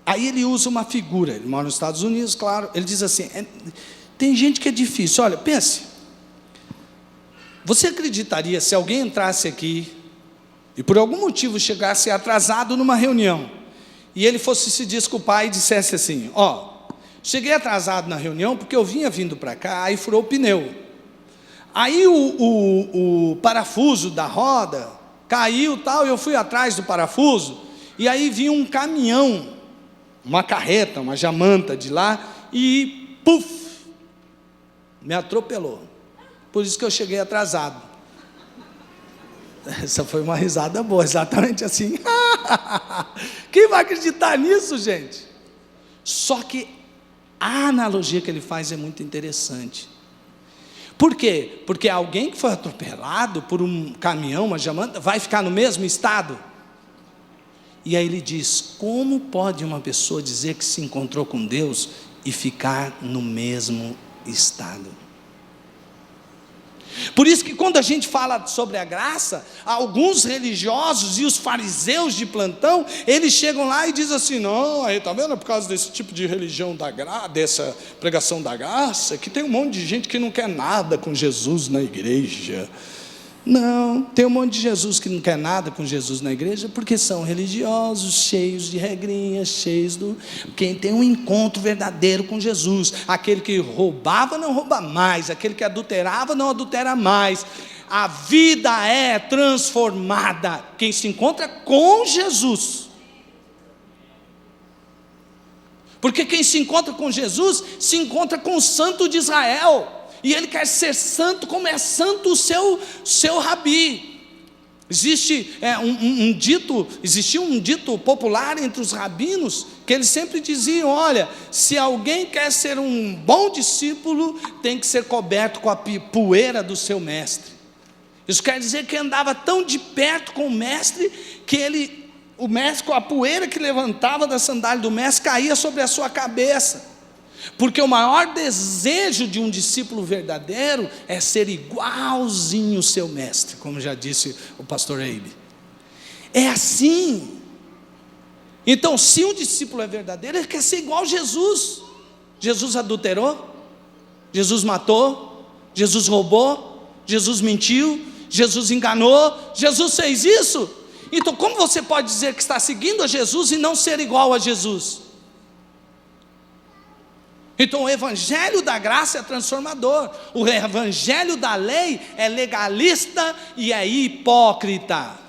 A: aí ele usa uma figura, ele mora nos Estados Unidos, claro, ele diz assim: tem gente que é difícil. Olha, pense, você acreditaria se alguém entrasse aqui e por algum motivo chegasse atrasado numa reunião, e ele fosse se desculpar e dissesse assim: cheguei atrasado na reunião porque eu vinha vindo para cá, aí furou o pneu, aí o parafuso da roda caiu tal, eu fui atrás do parafuso, e aí vinha um caminhão, uma carreta, uma jamanta de lá, e puf, me atropelou, por isso que eu cheguei atrasado. Essa foi uma risada boa, exatamente assim. Quem vai acreditar nisso, gente? Só que a analogia que ele faz é muito interessante. Por quê? Porque alguém que foi atropelado por um caminhão, uma jamanta, vai ficar no mesmo estado? E aí ele diz: como pode uma pessoa dizer que se encontrou com Deus e ficar no mesmo estado? Por isso que quando a gente fala sobre a graça, alguns religiosos e os fariseus de plantão, eles chegam lá e dizem assim: não, aí está vendo, por causa desse tipo de religião dessa pregação da graça, que tem um monte de gente que não quer nada com Jesus na igreja. Não, tem um monte de Jesus que não quer nada com Jesus na igreja, porque são religiosos, cheios de regrinhas, quem tem um encontro verdadeiro com Jesus, aquele que roubava não rouba mais, aquele que adulterava não adultera mais. A vida é transformada, quem se encontra com Jesus. Porque quem se encontra com Jesus, se encontra com o Santo de Israel, e ele quer ser santo como é santo o seu rabi. Existia um dito popular entre os rabinos, que eles sempre diziam: olha, se alguém quer ser um bom discípulo, tem que ser coberto com a poeira do seu mestre. Isso quer dizer que andava tão de perto com o mestre, que o mestre, com a poeira que levantava da sandália do mestre, caía sobre a sua cabeça. Porque o maior desejo de um discípulo verdadeiro é ser igualzinho ao seu mestre, como já disse o pastor Eibe. É assim. Então, se um discípulo é verdadeiro, ele quer ser igual a Jesus. Jesus adulterou, Jesus matou, Jesus roubou, Jesus mentiu, Jesus enganou, Jesus fez isso. Então, como você pode dizer que está seguindo a Jesus e não ser igual a Jesus? Então, o evangelho da graça é transformador, o evangelho da lei é legalista e é hipócrita.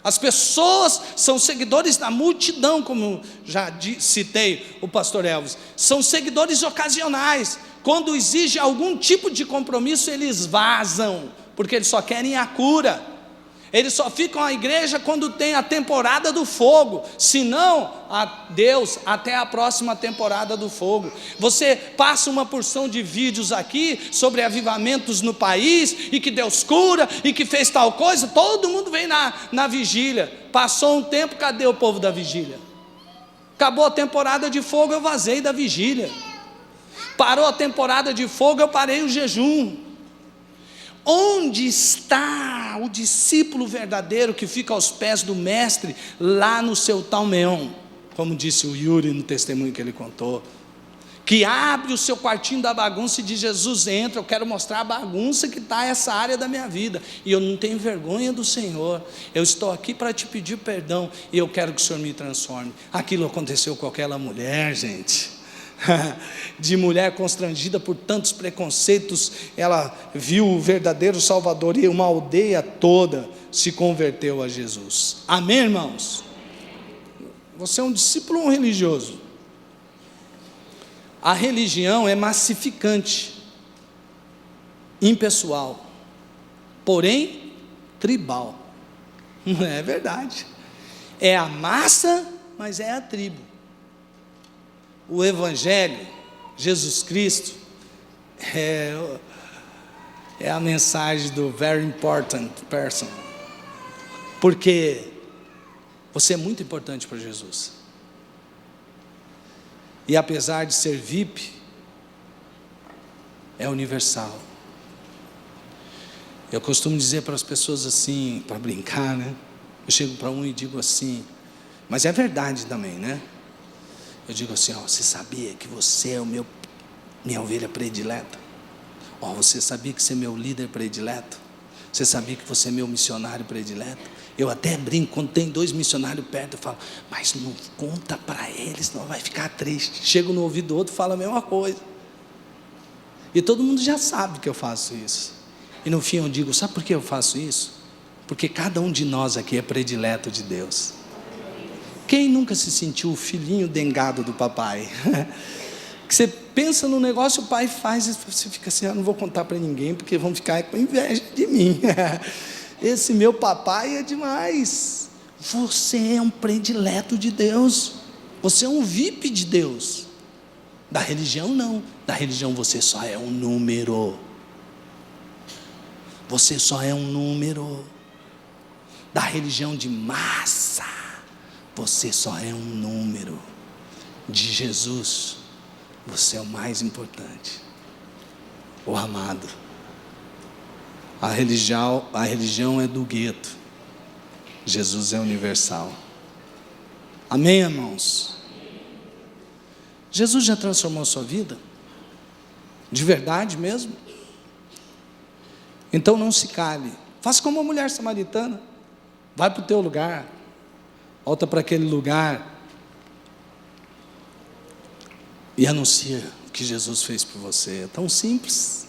A: As pessoas são seguidores da multidão, como já citei o pastor Elvis, são seguidores ocasionais. Quando exige algum tipo de compromisso, eles vazam, porque eles só querem a cura. Eles só ficam à igreja quando tem a temporada do fogo, senão, adeus, até a próxima temporada do fogo. Você passa uma porção de vídeos aqui sobre avivamentos no país, e que Deus cura, e que fez tal coisa, todo mundo vem na vigília. Passou um tempo, cadê o povo da vigília? Acabou a temporada de fogo, eu vazei da vigília. Parou a temporada de fogo, eu parei o jejum. Onde está o discípulo verdadeiro que fica aos pés do mestre, lá no seu talmeão, como disse o Yuri no testemunho que ele contou, que abre o seu quartinho da bagunça e diz: Jesus, entra, eu quero mostrar a bagunça que está essa área da minha vida, e eu não tenho vergonha do Senhor, eu estou aqui para te pedir perdão, e eu quero que o Senhor me transforme. Aquilo aconteceu com aquela mulher, gente, de mulher constrangida por tantos preconceitos, ela viu o verdadeiro Salvador, e uma aldeia toda se converteu a Jesus. Amém, irmãos? Você é um discípulo ou um religioso? A religião é massificante, impessoal, porém tribal. Não é verdade? É a massa, mas é a tribo. O Evangelho, Jesus Cristo, é a mensagem do very important person, porque você é muito importante para Jesus, e apesar de ser VIP, é universal. Eu costumo dizer para as pessoas assim, para brincar, né? Eu chego para um e digo assim, mas é verdade também, né? Eu digo assim: ó, você sabia que você é minha ovelha predileta? Ó, você sabia que você é meu líder predileto? Você sabia que você é meu missionário predileto? Eu até brinco, quando tem 2 missionários perto, eu falo: mas não conta para eles, senão vai ficar triste. Chego no ouvido do outro, falo a mesma coisa. E todo mundo já sabe que eu faço isso. E no fim eu digo: sabe por que eu faço isso? Porque cada um de nós aqui é predileto de Deus. Quem nunca se sentiu o filhinho dengado do papai? Que você pensa no negócio, o pai faz, e você fica assim: não vou contar para ninguém, porque vão ficar com inveja de mim. Esse meu papai é demais. Você é um predileto de Deus. Você é um VIP de Deus. Da religião não. Da religião você só é um número. Você só é um número. Da religião de massa, você só é um número. De Jesus, você é o mais importante, o amado. A religião é do gueto, Jesus é universal. Amém, irmãos? Jesus já transformou a sua vida? De verdade mesmo? Então não se cale, faça como a mulher samaritana, vai para o teu lugar, volta para aquele lugar e anuncia o que Jesus fez por você. É tão simples,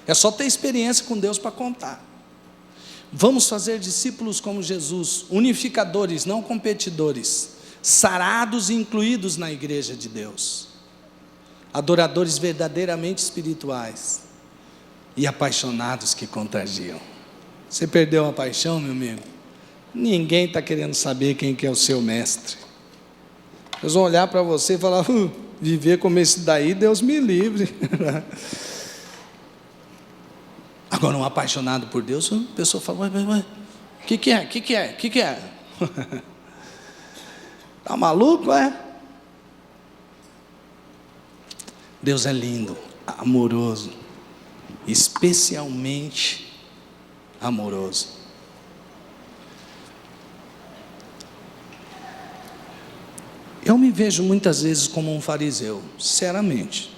A: é só ter experiência com Deus para contar. Vamos fazer discípulos como Jesus, unificadores, não competidores, sarados e incluídos na igreja de Deus, adoradores verdadeiramente espirituais e apaixonados que contagiam. Você perdeu a paixão, meu amigo? Ninguém está querendo saber quem que é o seu mestre. Eles vão olhar para você e falar: viver como esse daí, Deus me livre. Agora, um apaixonado por Deus, a pessoa fala: o que é? Está maluco, é? Deus é lindo, amoroso, especialmente amoroso. Eu me vejo muitas vezes como um fariseu, sinceramente.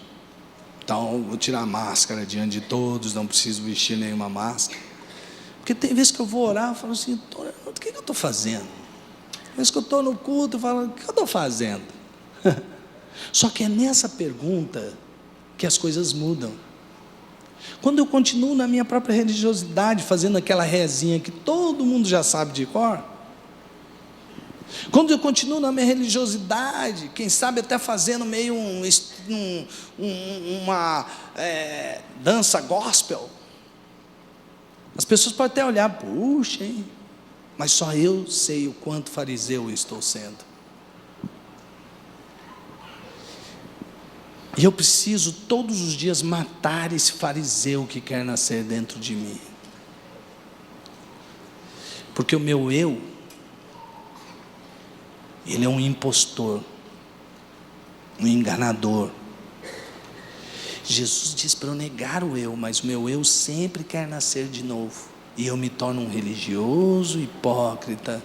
A: Então, vou tirar a máscara diante de todos, não preciso vestir nenhuma máscara. Porque tem vezes que eu vou orar, eu falo assim, o que eu estou fazendo? Tem vezes que eu estou no culto, eu falo, o que eu estou fazendo? Só que é nessa pergunta que as coisas mudam. Quando eu continuo na minha própria religiosidade, fazendo aquela rezinha que todo mundo já sabe de cor, quando eu continuo na minha religiosidade, quem sabe até fazendo meio uma dança gospel, as pessoas podem até olhar, puxa, hein? Mas só eu sei o quanto fariseu eu estou sendo. E eu preciso todos os dias matar esse fariseu que quer nascer dentro de mim. Porque o meu eu, ele é um impostor, um enganador. Jesus diz para eu negar o eu, mas o meu eu sempre quer nascer de novo. E eu me torno um religioso, hipócrita,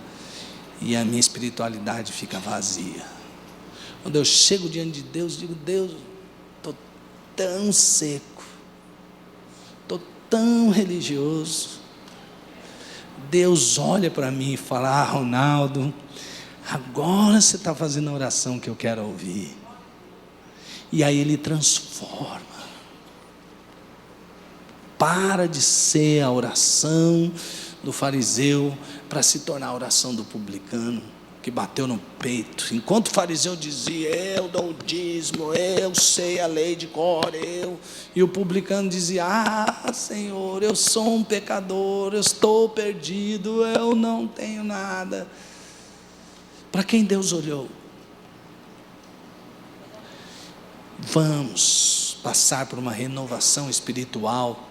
A: e a minha espiritualidade fica vazia. Quando eu chego diante de Deus, digo, Deus, estou tão seco, estou tão religioso. Deus olha para mim e fala, Ronaldo, agora você está fazendo a oração que eu quero ouvir. E aí Ele transforma. Para de ser a oração do fariseu para se tornar a oração do publicano, que bateu no peito. Enquanto o fariseu dizia, eu dou o dízimo, eu sei a lei de cor, e o publicano dizia, Senhor, eu sou um pecador, eu estou perdido, eu não tenho nada. Para quem Deus olhou? Vamos passar por uma renovação espiritual,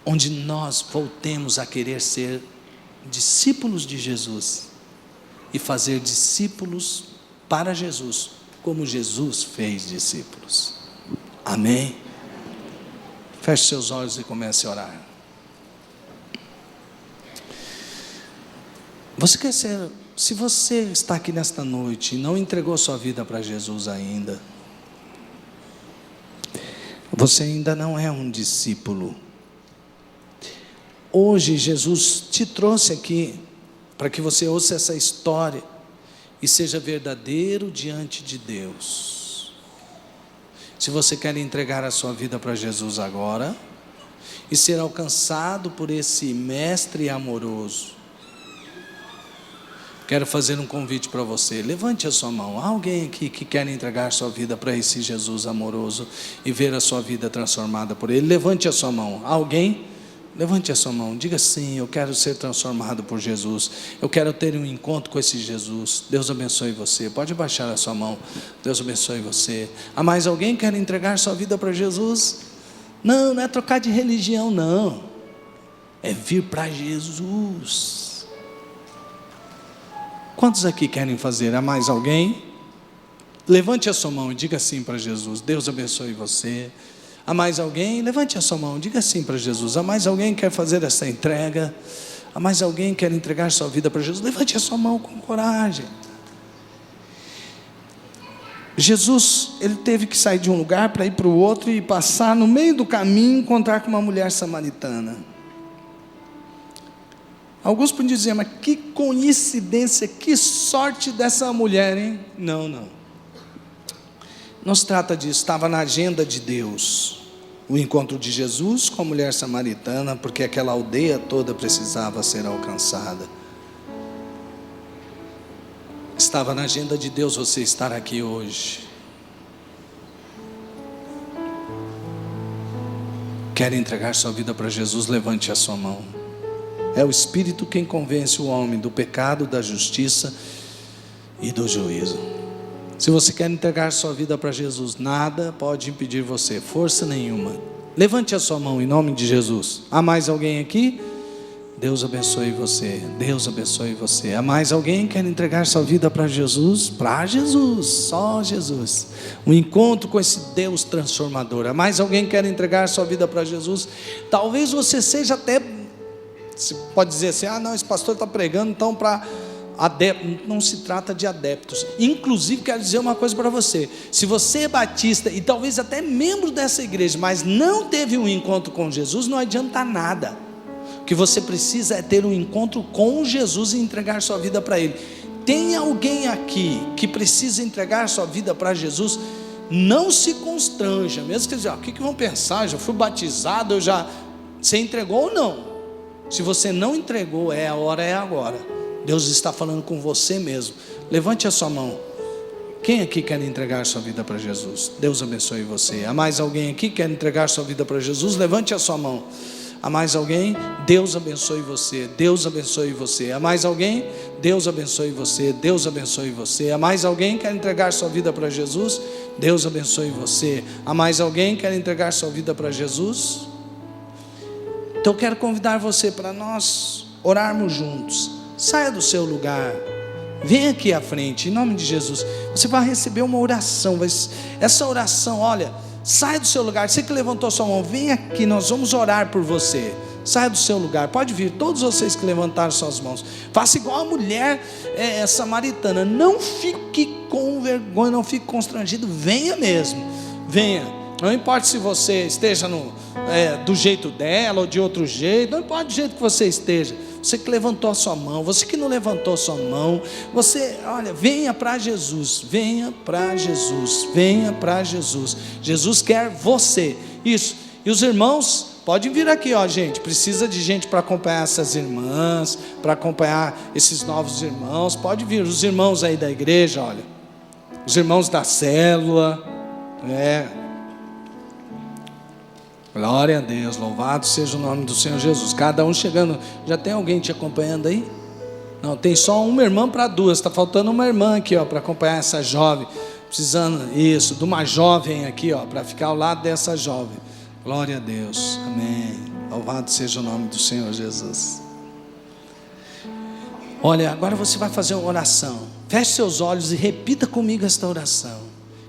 A: onde nós voltemos a querer ser discípulos de Jesus e fazer discípulos para Jesus, como Jesus fez discípulos. Amém? Feche seus olhos e comece a orar. Você quer ser, se você está aqui nesta noite e não entregou sua vida para Jesus ainda, você ainda não é um discípulo. Hoje Jesus te trouxe aqui para que você ouça essa história e seja verdadeiro diante de Deus. Se você quer entregar a sua vida para Jesus agora e ser alcançado por esse mestre amoroso, quero fazer um convite para você. Levante a sua mão. Há alguém aqui que quer entregar sua vida para esse Jesus amoroso e ver a sua vida transformada por Ele? Levante a sua mão. Há alguém? Levante a sua mão, diga sim, eu quero ser transformado por Jesus, eu quero ter um encontro com esse Jesus. Deus abençoe você, pode baixar a sua mão. Deus abençoe você. Há mais alguém que quer entregar sua vida para Jesus? Não, não é trocar de religião não, é vir para Jesus. Quantos aqui querem fazer? Há mais alguém? Levante a sua mão e diga sim para Jesus. Deus abençoe você. Há mais alguém? Levante a sua mão, diga sim para Jesus. Há mais alguém que quer fazer essa entrega? Há mais alguém que quer entregar sua vida para Jesus? Levante a sua mão com coragem. Jesus, ele teve que sair de um lugar para ir para o outro e passar no meio do caminho, encontrar com uma mulher samaritana. Alguns podem dizer, mas que coincidência, que sorte dessa mulher, hein? Não, não. Não se trata disso, estava na agenda de Deus, o encontro de Jesus com a mulher samaritana, porque aquela aldeia toda precisava ser alcançada. Estava na agenda de Deus você estar aqui hoje. Quer entregar sua vida para Jesus? Levante a sua mão. É o Espírito quem convence o homem do pecado, da justiça e do juízo. Se você quer entregar sua vida para Jesus, nada pode impedir você, força nenhuma. Levante a sua mão em nome de Jesus. Há mais alguém aqui? Deus abençoe você. Deus abençoe você. Há mais alguém que quer entregar sua vida para Jesus? Para Jesus, só Jesus. Um encontro com esse Deus transformador. Há mais alguém que quer entregar sua vida para Jesus? Talvez você seja até, você pode dizer assim, não, esse pastor está pregando então para não se trata de adeptos. Inclusive, quero dizer uma coisa para você: se você é batista e talvez até membro dessa igreja, mas não teve um encontro com Jesus, não adianta nada. O que você precisa é ter um encontro com Jesus e entregar sua vida para Ele. Tem alguém aqui que precisa entregar sua vida para Jesus? Não se constranja, mesmo que dizer, o que vão pensar? Já fui batizado, você entregou ou não? Se você não entregou, a hora é agora. Deus está falando com você mesmo. Levante a sua mão. Quem aqui quer entregar sua vida para Jesus? Deus abençoe você. Há mais alguém aqui que quer entregar sua vida para Jesus? Levante a sua mão. Há mais alguém? Deus abençoe você. Deus abençoe você. Há mais alguém? Deus abençoe você. Deus abençoe você. Há mais alguém que quer entregar sua vida para Jesus? Deus abençoe você. Há mais alguém que quer entregar sua vida para Jesus? Então eu quero convidar você para nós orarmos juntos. Saia do seu lugar, vem aqui à frente, em nome de Jesus. Você vai receber uma oração. Essa oração, olha, saia do seu lugar. Você que levantou sua mão, vem aqui, nós vamos orar por você. Saia do seu lugar, pode vir, todos vocês que levantaram suas mãos. Faça igual a mulher samaritana. Não fique com vergonha, não fique constrangido. Venha mesmo, venha. Não importa se você esteja do jeito dela ou de outro jeito, não importa do jeito que você esteja. Você que levantou a sua mão, você que não levantou a sua mão, olha, venha para Jesus, venha para Jesus, venha para Jesus. Jesus quer você. Isso. E os irmãos, podem vir aqui, gente. Precisa de gente para acompanhar essas irmãs, para acompanhar esses novos irmãos. Pode vir, os irmãos aí da igreja, olha. Os irmãos da célula, Glória a Deus, louvado seja o nome do Senhor Jesus. Cada um chegando. Já tem alguém te acompanhando aí? Não, tem só uma irmã para duas. Está faltando uma irmã aqui, para acompanhar essa jovem. Precisando, de uma jovem aqui, para ficar ao lado dessa jovem. Glória a Deus, amém. Louvado seja o nome do Senhor Jesus. Olha, agora você vai fazer uma oração. Feche seus olhos e repita comigo esta oração.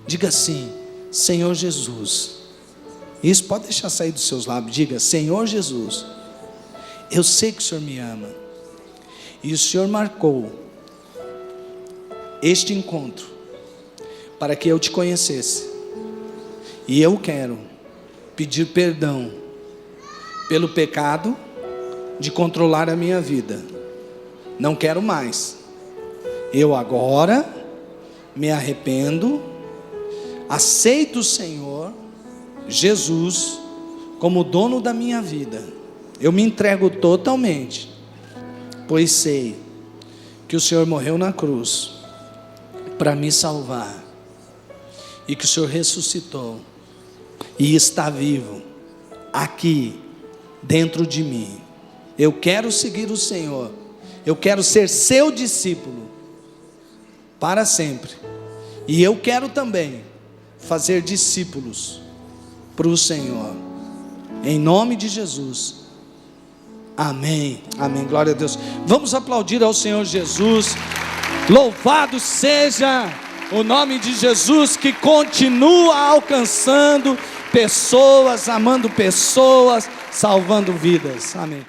A: Diga assim: Senhor Jesus. Isso pode deixar sair dos seus lábios. Diga: Senhor Jesus, eu sei que o Senhor me ama, e o Senhor marcou este encontro para que eu te conhecesse, e eu quero pedir perdão pelo pecado de controlar a minha vida. Não quero mais. Eu agora me arrependo, aceito o Senhor Jesus como dono da minha vida. Eu me entrego totalmente, pois sei que o Senhor morreu na cruz para me salvar, e que o Senhor ressuscitou e está vivo aqui dentro de mim. Eu quero seguir o Senhor. Eu quero ser seu discípulo para sempre. E eu quero também fazer discípulos para o Senhor, em nome de Jesus, amém, amém, glória a Deus. Vamos aplaudir ao Senhor Jesus. Louvado seja o nome de Jesus, que continua alcançando pessoas, amando pessoas, salvando vidas, amém.